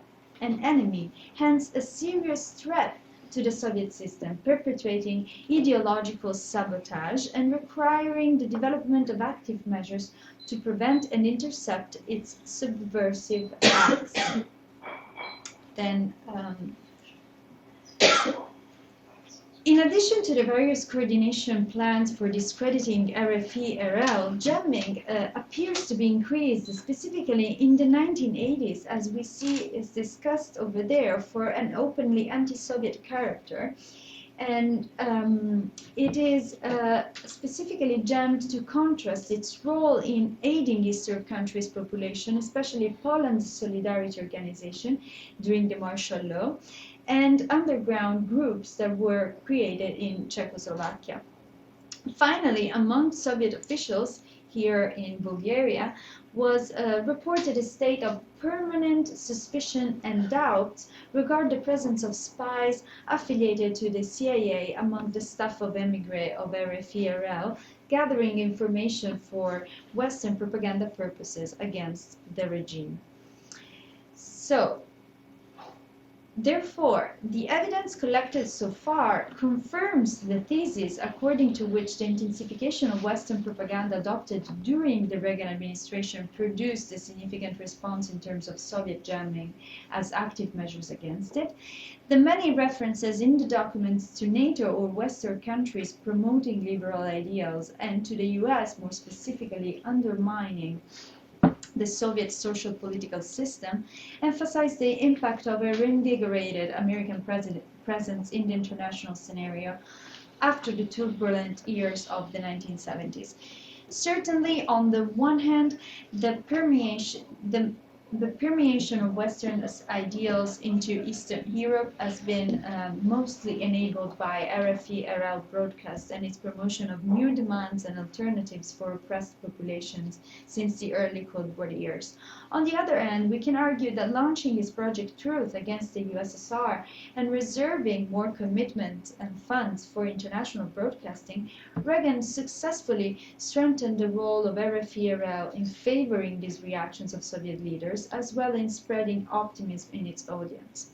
enemy, hence a serious threat to the Soviet system, perpetrating ideological sabotage and requiring the development of active measures to prevent and intercept its subversive acts. Then, in addition to the various coordination plans for discrediting RFE-RL, jamming appears to be increased, specifically in the 1980s, as we see is discussed over there, for an openly anti-Soviet character, And it is specifically jammed to contrast its role in aiding Eastern countries' population, especially Poland's Solidarity Organization during the martial law, and underground groups that were created in Czechoslovakia. Finally, among Soviet officials here in Bulgaria was reported a state of permanent suspicion and doubt regarding the presence of spies affiliated to the CIA among the staff of émigré of RFI-RL, gathering information for Western propaganda purposes against the regime. So, therefore, the evidence collected so far confirms the thesis according to which the intensification of Western propaganda adopted during the Reagan administration produced a significant response in terms of Soviet jamming as active measures against it. The many references in the documents to NATO or Western countries promoting liberal ideals and to the US more specifically undermining the Soviet social political system, emphasized the impact of a reinvigorated American presence in the international scenario after the turbulent years of the 1970s. Certainly, on the one hand, the permeation of Western ideals into Eastern Europe has been mostly enabled by RFI-RL broadcasts and its promotion of new demands and alternatives for oppressed populations since the early Cold War years. On the other hand, we can argue that launching his Project Truth against the USSR and reserving more commitment and funds for international broadcasting, Reagan successfully strengthened the role of RFI-RL in favoring these reactions of Soviet leaders, as well in spreading optimism in its audience.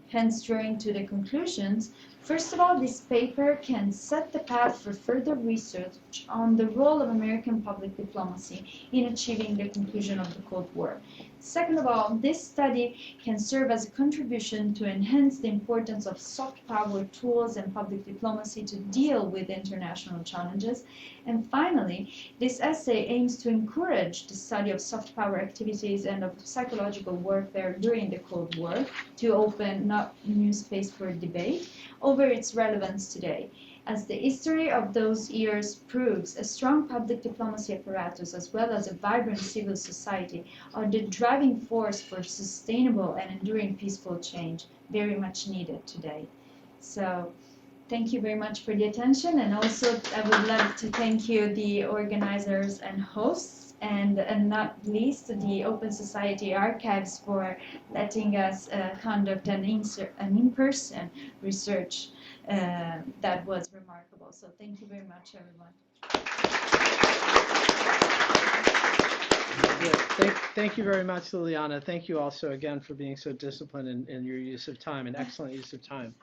Hence, drawing to the conclusions, first of all, this paper can set the path for further research on the role of American public diplomacy in achieving the conclusion of the Cold War. Second of all, this study can serve as a contribution to enhance the importance of soft power tools and public diplomacy to deal with international challenges. And finally, this essay aims to encourage the study of soft power activities and of psychological warfare during the Cold War to open not new space for debate over its relevance today. As the history of those years proves, a strong public diplomacy apparatus as well as a vibrant civil society are the driving force for sustainable and enduring peaceful change, very much needed today. So, thank you very much for the attention, and also I would like to thank you, the organizers and hosts, and not least the Open Society Archives for letting us conduct an in-person research that was remarkable. So thank you very much, everyone. Yeah, thank you very much, Liliana. Thank you also again for being so disciplined in your use of time, and excellent use of time.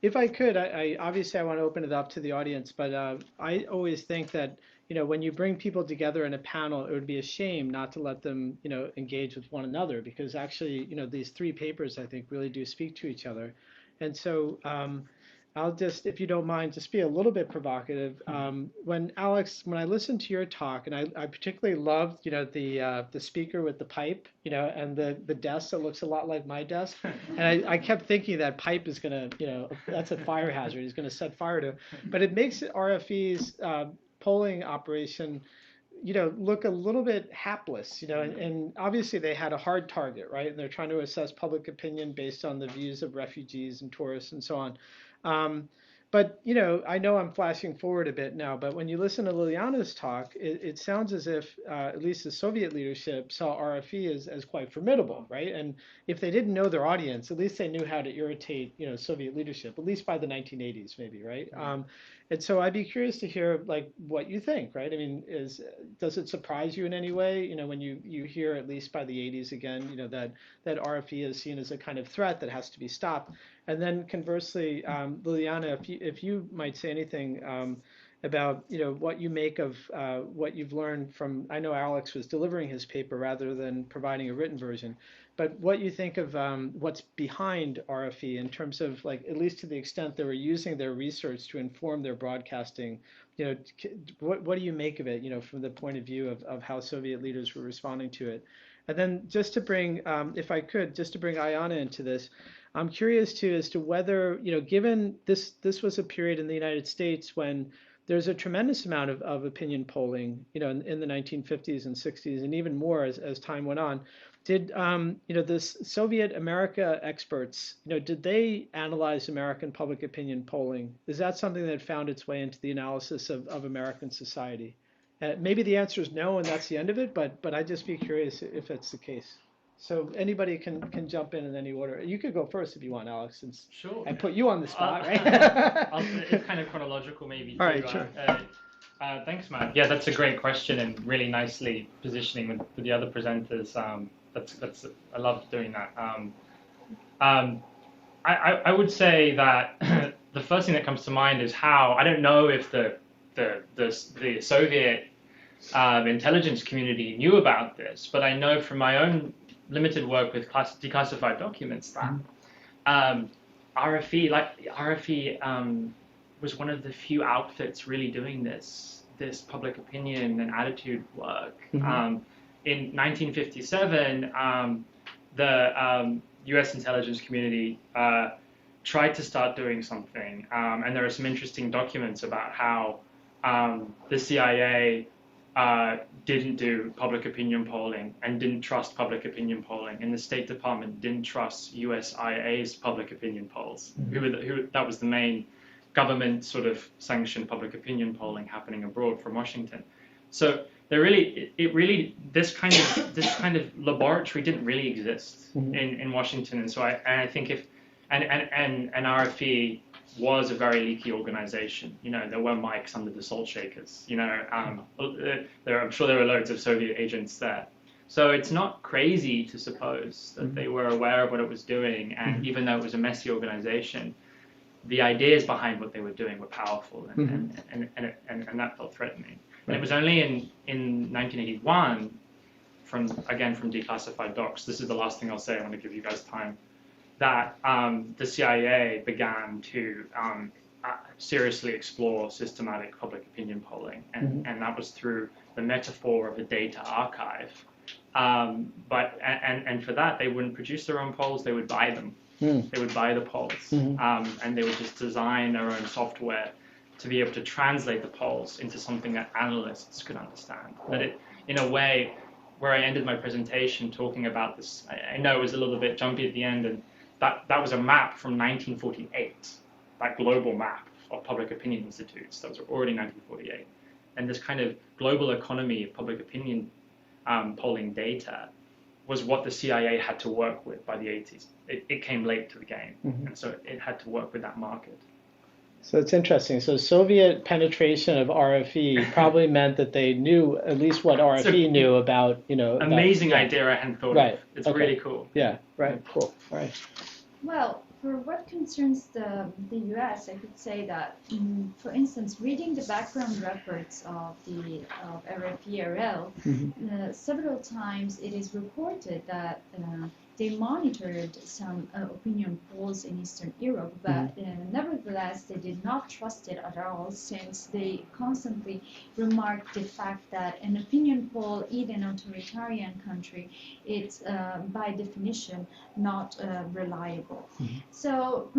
If I could, I obviously I want to open it up to the audience, but I always think that, you know, when you bring people together in a panel, it would be a shame not to let them, you know, engage with one another, because actually, you know, these three papers I think really do speak to each other. And so I'll just, if you don't mind, just be a little bit provocative. When Alex, when I listened to your talk, and I particularly loved, you know, the speaker with the pipe, you know, and the desk that looks a lot like my desk, and I kept thinking that pipe is gonna, you know, that's a fire hazard. He's gonna set fire to it. But it makes RFE's polling operation, you know, look a little bit hapless, you know, and obviously they had a hard target, right? And they're trying to assess public opinion based on the views of refugees and tourists and so on. But, you know I'm flashing forward a bit now, but when you listen to Liliana's talk, it sounds as if at least the Soviet leadership saw RFE as quite formidable, right? And if they didn't know their audience, at least they knew how to irritate, you know, Soviet leadership, at least by the 1980s, maybe, right? And so I'd be curious to hear, like, what you think, right? I mean, does it surprise you in any way, you know, when you hear, at least by the 80s again, you know, that RFE is seen as a kind of threat that has to be stopped? And then conversely, Liliana, if you might say anything about, you know, what you make of what you've learned from, I know Alex was delivering his paper rather than providing a written version, but what you think of what's behind RFE in terms of, like, at least to the extent they were using their research to inform their broadcasting, you know, what do you make of it, you know, from the point of view of how Soviet leaders were responding to it? And then just to bring, if I could, just to bring Iana into this, I'm curious too as to whether, given this was a period in the United States when there's a tremendous amount of opinion polling, in the 1950s and 60s, and even more as time went on. Did this Soviet America experts, did they analyze American public opinion polling? Is that something that found its way into the analysis of American society? Maybe the answer is no, and that's the end of it. But I'd just be curious if that's the case. So anybody can jump in any order. You could go first if you want, Alex, since Sure. I put you on the spot, right? It's kind of chronological, maybe. All right, sure. Thanks, Matt. Yeah, that's a great question and really nicely positioning with the other presenters. I love doing that. I would say that the first thing that comes to mind is how I don't know if the Soviet intelligence community knew about this, but I know from my own limited work with declassified documents that RFE was one of the few outfits really doing this public opinion and attitude work. In 1957, the U.S. intelligence community tried to start doing something, and there are some interesting documents about how the CIA didn't do public opinion polling and didn't trust public opinion polling, and the State Department didn't trust USIA's public opinion polls. That was the main government sort of sanctioned public opinion polling happening abroad from Washington. So this kind of laboratory didn't really exist in Washington, and so I think and RFE was a very leaky organization. There were mics under the salt shakers. I'm sure there were loads of Soviet agents there. So it's not crazy to suppose that they were aware of what it was doing, and even though it was a messy organization, the ideas behind what they were doing were powerful, and that felt threatening. And it was only in 1981, from declassified docs, this is the last thing I'll say, I want to give you guys time, that the CIA began to seriously explore systematic public opinion polling, and that was through the metaphor of a data archive. But for that, they wouldn't produce their own polls, they would buy them. They would buy the polls, and they would just design their own software to be able to translate the polls into something that analysts could understand. But in a way, where I ended my presentation talking about this, I know it was a little bit jumpy at the end, and that was a map from 1948, that global map of public opinion institutes. That was already 1948. And this kind of global economy of public opinion polling data was what the CIA had to work with by the 80s. It came late to the game, and so it had to work with that market. So it's interesting. So Soviet penetration of RFE probably meant that they knew at least what RFE knew about, Amazing idea I hadn't thought of. It's really cool. Yeah, right, cool. All right. Well, for what concerns the U.S., I could say that, for instance, reading the background records of RFE-RL, several times it is reported that they monitored some opinion polls in Eastern Europe, but nevertheless they did not trust it at all, since they constantly remarked the fact that an opinion poll in an authoritarian country, it's by definition not reliable. So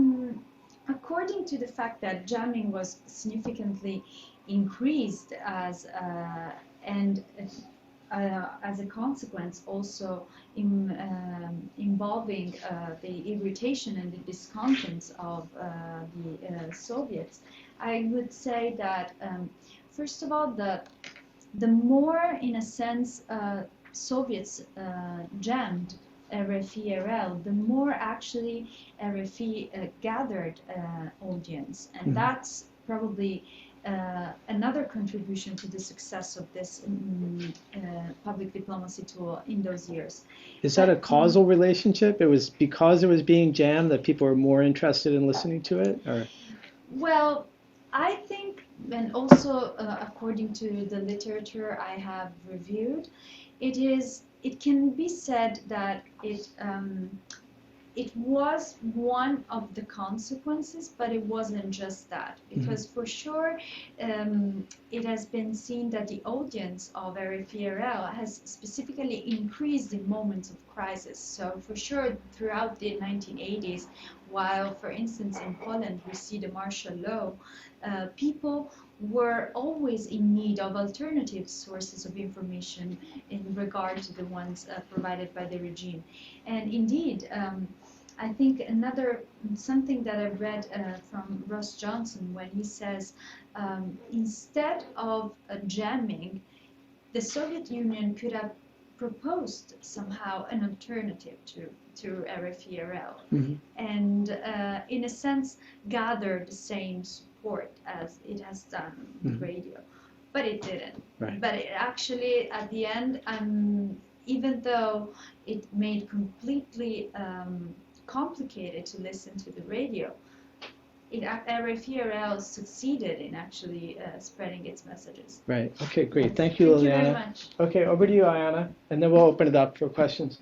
according to the fact that jamming was significantly increased as a consequence, also involving the irritation and the discontents of the Soviets, I would say that first of all, the more, in a sense, Soviets jammed RFE-RL, the more actually RFE gathered audience, and that's probably another contribution to the success of this public diplomacy tool in those years. Is that a causal relationship? It was because it was being jammed that people were more interested in listening to it? Or? Well, I think, and also according to the literature I have reviewed, it can be said that it was one of the consequences, but it wasn't just that, because for sure it has been seen that the audience of RFERL has specifically increased in moments of crisis. So for sure throughout the 1980s, while for instance in Poland we see the martial law, people were always in need of alternative sources of information in regard to the ones provided by the regime. And indeed, I think something that I read from Ross Johnson when he says, instead of jamming, the Soviet Union could have proposed somehow an alternative to RFERL, and in a sense gather the same support as it has done with radio. But it didn't. Right. But it actually, at the end, even though it made completely complicated to listen to the radio, RFERL succeeded in actually spreading its messages. Right. Okay, great. Thank you, Liliana. Thank you very much. Okay, over to you, Iana, and then we'll open it up for questions.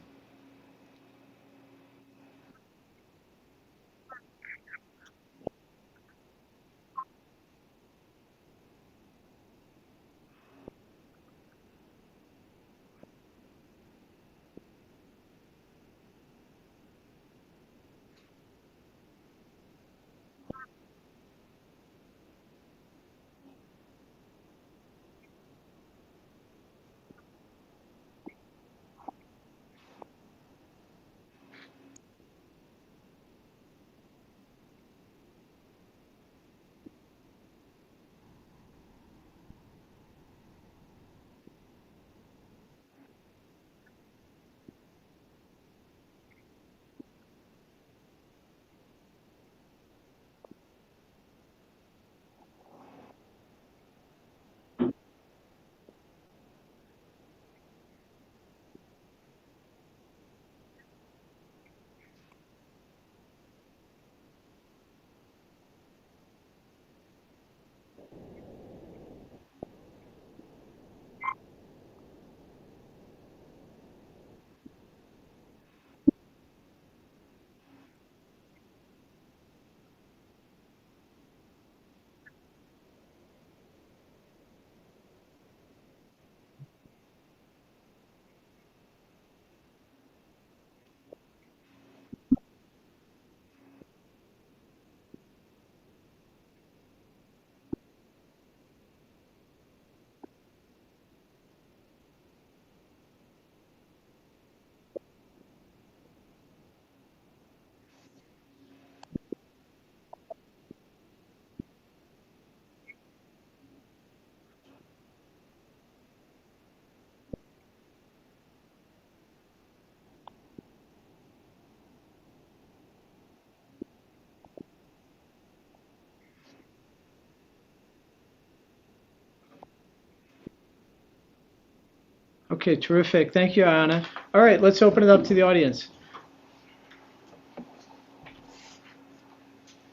Okay, terrific. Thank you, Iana. All right, let's open it up to the audience.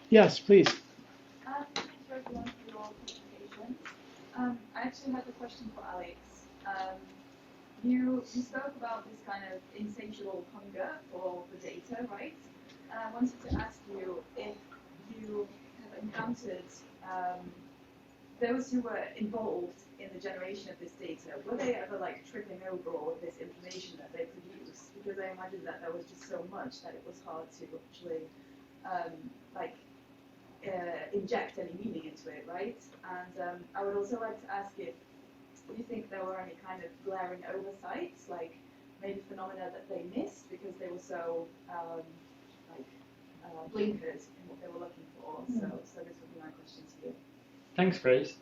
Yes, please. Thanks everyone for your presentations. I actually had a question for Alex. You spoke about this kind of insatiable hunger for data, right? And I wanted to ask you if you have encountered those who were involved in the generation of this data. Were they ever like tripping over all of this information that they produced? Because I imagine that there was just so much that it was hard to actually inject any meaning into it, right? And I would also like to ask if you think there were any kind of glaring oversights, like maybe phenomena that they missed because they were so blinkered in what they were looking for. So this would be my question to you. Thanks, Grace.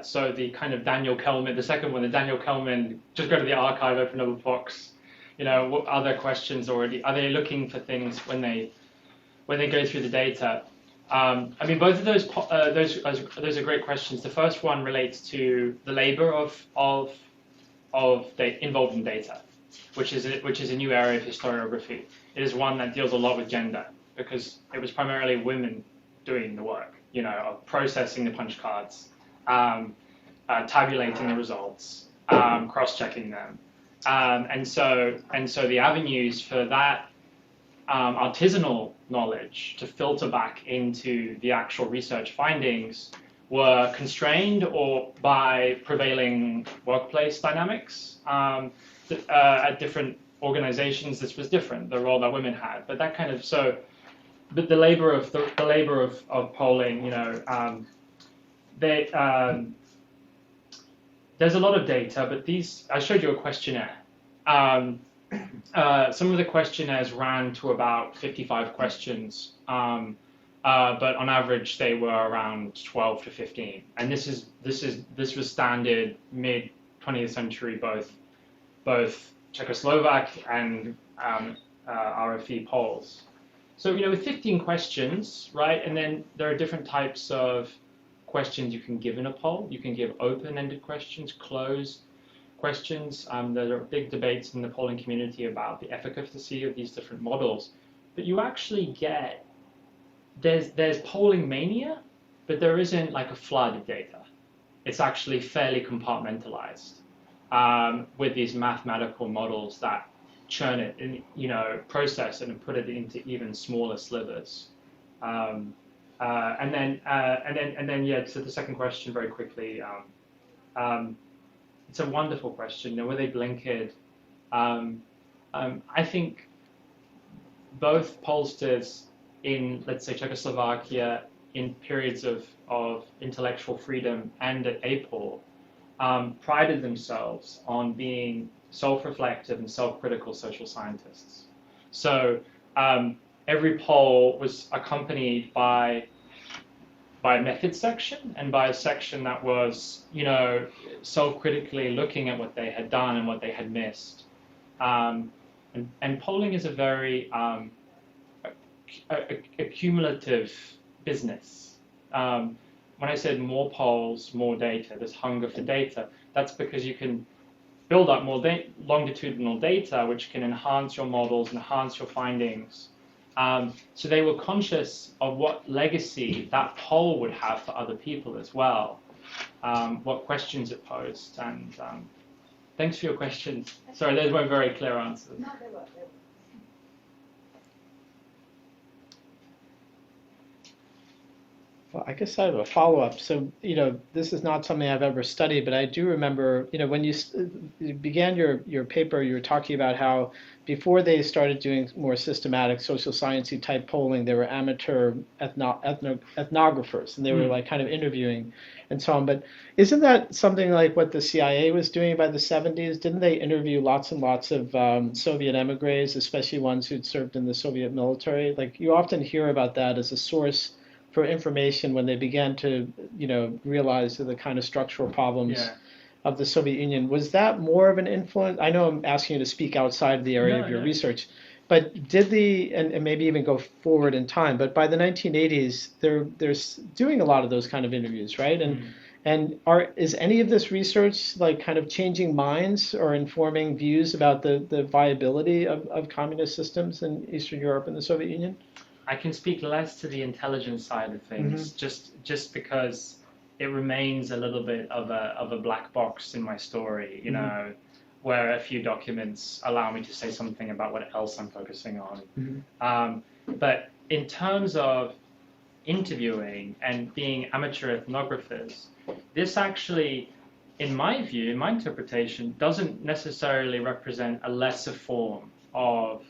So the kind of Daniel Kelman, the second one, the Daniel Kelman, just go to the archive, open up a box. You know, what other questions already? Are they looking for things when they go through the data? I mean, both of those are great questions. The first one relates to the labor of involved in data, which is a new area of historiography. It is one that deals a lot with gender because it was primarily women doing the work, you know, of processing the punch cards, tabulating the results, cross-checking them, And so the avenues for that artisanal knowledge to filter back into the actual research findings were constrained or by prevailing workplace dynamics. At different organizations, this was different, the role that women had. But that kind of but the labor of polling, there's a lot of data, but I showed you a questionnaire. Some of the questionnaires ran to about 55 questions, but on average they were around 12 to 15. And this was standard mid 20th century, both Czechoslovak and RFE polls. So with 15 questions, right, and then there are different types of questions you can give in a poll. You can give open-ended questions, closed questions. There are big debates in the polling community about the efficacy of these different models. But you actually get, there's polling mania, but there isn't like a flood of data. It's actually fairly compartmentalized with these mathematical models that churn it and process it and put it into even smaller slivers. And then to the second question very quickly. It's a wonderful question. Were they blinkered? I think both pollsters in, let's say, Czechoslovakia in periods of intellectual freedom and at APOL prided themselves on being self-reflective and self-critical social scientists. So every poll was accompanied by a method section and by a section that was, self-critically looking at what they had done and what they had missed. And polling is a very accumulative business. When I said more polls, more data, this hunger for data, that's because you can build up more longitudinal data, which can enhance your models, enhance your findings. So they were conscious of what legacy that poll would have for other people as well, what questions it posed. And thanks for your questions. Sorry, those weren't very clear answers. No, they were. Well, I guess I have a follow-up. So, this is not something I've ever studied, but I do remember, when you began your paper, you were talking about how before they started doing more systematic social sciencey type polling, they were amateur ethnographers, and they were like kind of interviewing and so on. But isn't that something like what the CIA was doing by the 70s? Didn't they interview lots and lots of Soviet emigres, especially ones who'd served in the Soviet military? Like, you often hear about that as a source for information when they began to, realize the kind of structural problems of the Soviet Union. Was that more of an influence? I know I'm asking you to speak outside of the area of your research, but did and maybe even go forward in time, but by the 1980s, they're doing a lot of those kind of interviews, right? And is any of this research like kind of changing minds or informing views about the viability of communist systems in Eastern Europe and the Soviet Union? I can speak less to the intelligence side of things, just because it remains a little bit of a black box in my story, where a few documents allow me to say something about what else I'm focusing on. But in terms of interviewing and being amateur ethnographers, this actually, in my view, in my interpretation, doesn't necessarily represent a lesser form of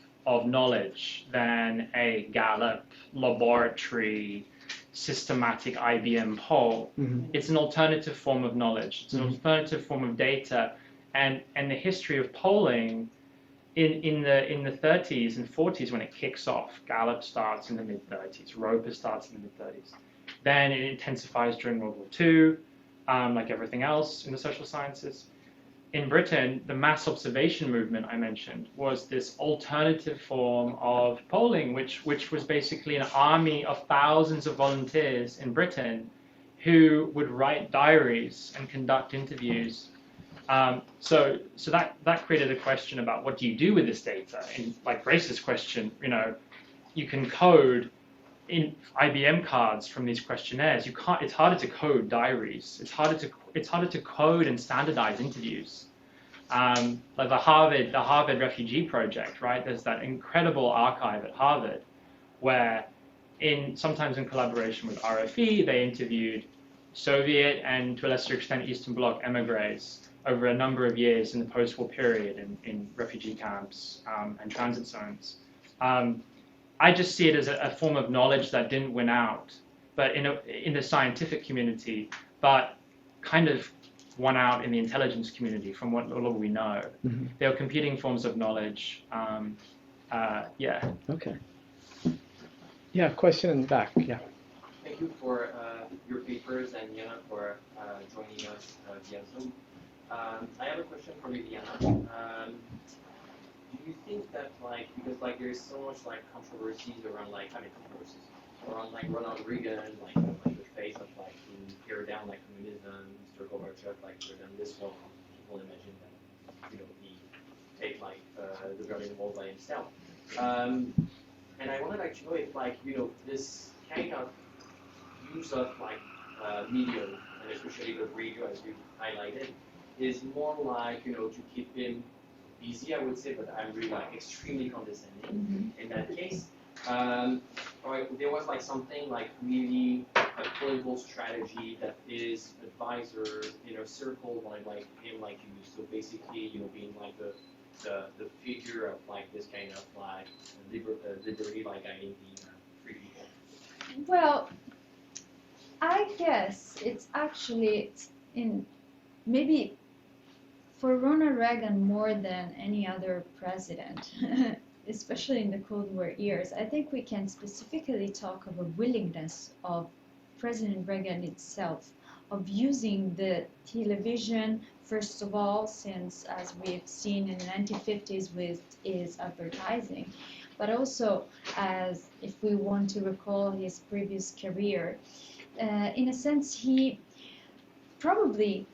knowledge than a Gallup laboratory systematic IBM poll. It's an alternative form of knowledge. It's an alternative form of data, and the history of polling in the 30s and 40s when it kicks off. Gallup starts in the mid 30s. Roper starts in the mid 30s. Then it intensifies during World War II, like everything else in the social sciences. In Britain, the mass observation movement I mentioned was this alternative form of polling, which was basically an army of thousands of volunteers in Britain who would write diaries and conduct interviews. So that created a question about what do you do with this data? And like Grace's question, you can code in IBM cards from these questionnaires. It's harder to code diaries. It's harder to code and standardize interviews. Like the Harvard Refugee Project, right? There's that incredible archive at Harvard where, sometimes in collaboration with RFE, they interviewed Soviet and to a lesser extent Eastern Bloc emigres over a number of years in the post-war period in refugee camps and transit zones. I just see it as a form of knowledge that didn't win out, but in the scientific community, but kind of won out in the intelligence community from what little we know. Mm-hmm. They are competing forms of knowledge. Yeah. Okay. Yeah, question in the back. Yeah. Thank you for your papers and Iana for joining us via Zoom. I have a question for Liliana. Do you think that because there is so much controversies around around Ronald Reagan, the face of being tear down communism, Mr. Gorbachev, tear down this wall. People imagine that he take the Berlin Wall by himself. And I wanted to know if this kind of use of media, and especially the radio as you highlighted, is more to keep him busy, I would say, but I'm really extremely condescending in that case. There was something really a political strategy that his advisors, inner circle, wanted him you. So basically, being the figure of this kind of liberty guiding the free people. Well, I guess it's actually maybe for Ronald Reagan more than any other president, especially in the Cold War years. I think we can specifically talk of a willingness of President Reagan itself of using the television, first of all, since as we've seen in the 1950s with his advertising, but also as if we want to recall his previous career. In a sense, he probably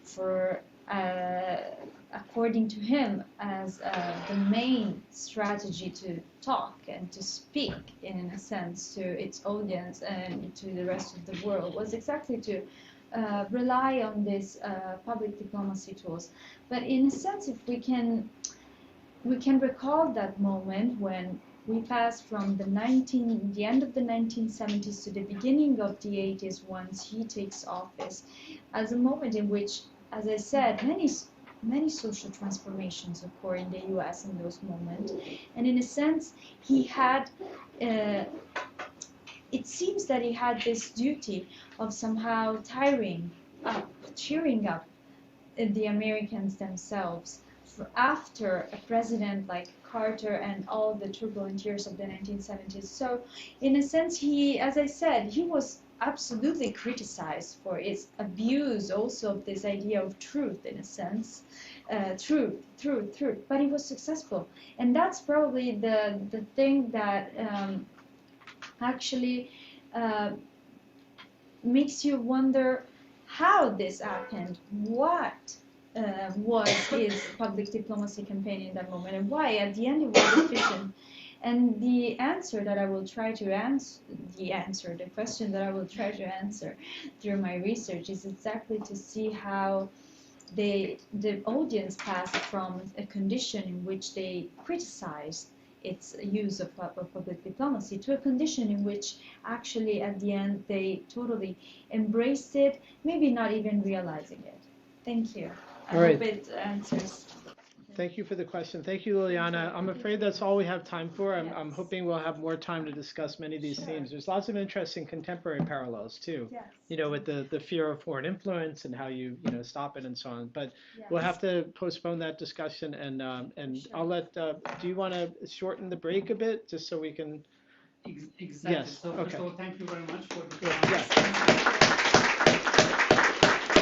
according to him, as the main strategy to talk and to speak, in a sense, to its audience and to the rest of the world was exactly to rely on these public diplomacy tools. But in a sense, if we can recall that moment when we passed from the end of the 1970s to the beginning of the 80s once he takes office, as a moment in which, as I said, many social transformations occur in the US in those moments. And in a sense, he had, it seems that he had this duty of somehow cheering up the Americans themselves after a president like Carter and all the turbulent years of the 1970s. So in a sense, as I said, he was absolutely criticized for its abuse also of this idea of truth, in a sense. Truth, but he was successful. And that's probably the thing that actually makes you wonder how this happened, what was his public diplomacy campaign in that moment, and why at the end it was efficient. And the answer that I will try to answer, the question that I will try to answer through my research is exactly to see how the audience passed from a condition in which they criticized its use of public diplomacy to a condition in which actually at the end they totally embraced it, maybe not even realizing it. Thank you. I hope it answers. Thank you for the question. Thank you, Liliana. I'm afraid that's all we have time for. I'm hoping we'll have more time to discuss many of these themes. There's lots of interesting contemporary parallels too, with the fear of foreign influence and how you stop it and so on. But we'll have to postpone that discussion, and I'll let. Do you want to shorten the break a bit just so we can? Exactly. Yes. So, okay. So thank you very much for the. Yeah.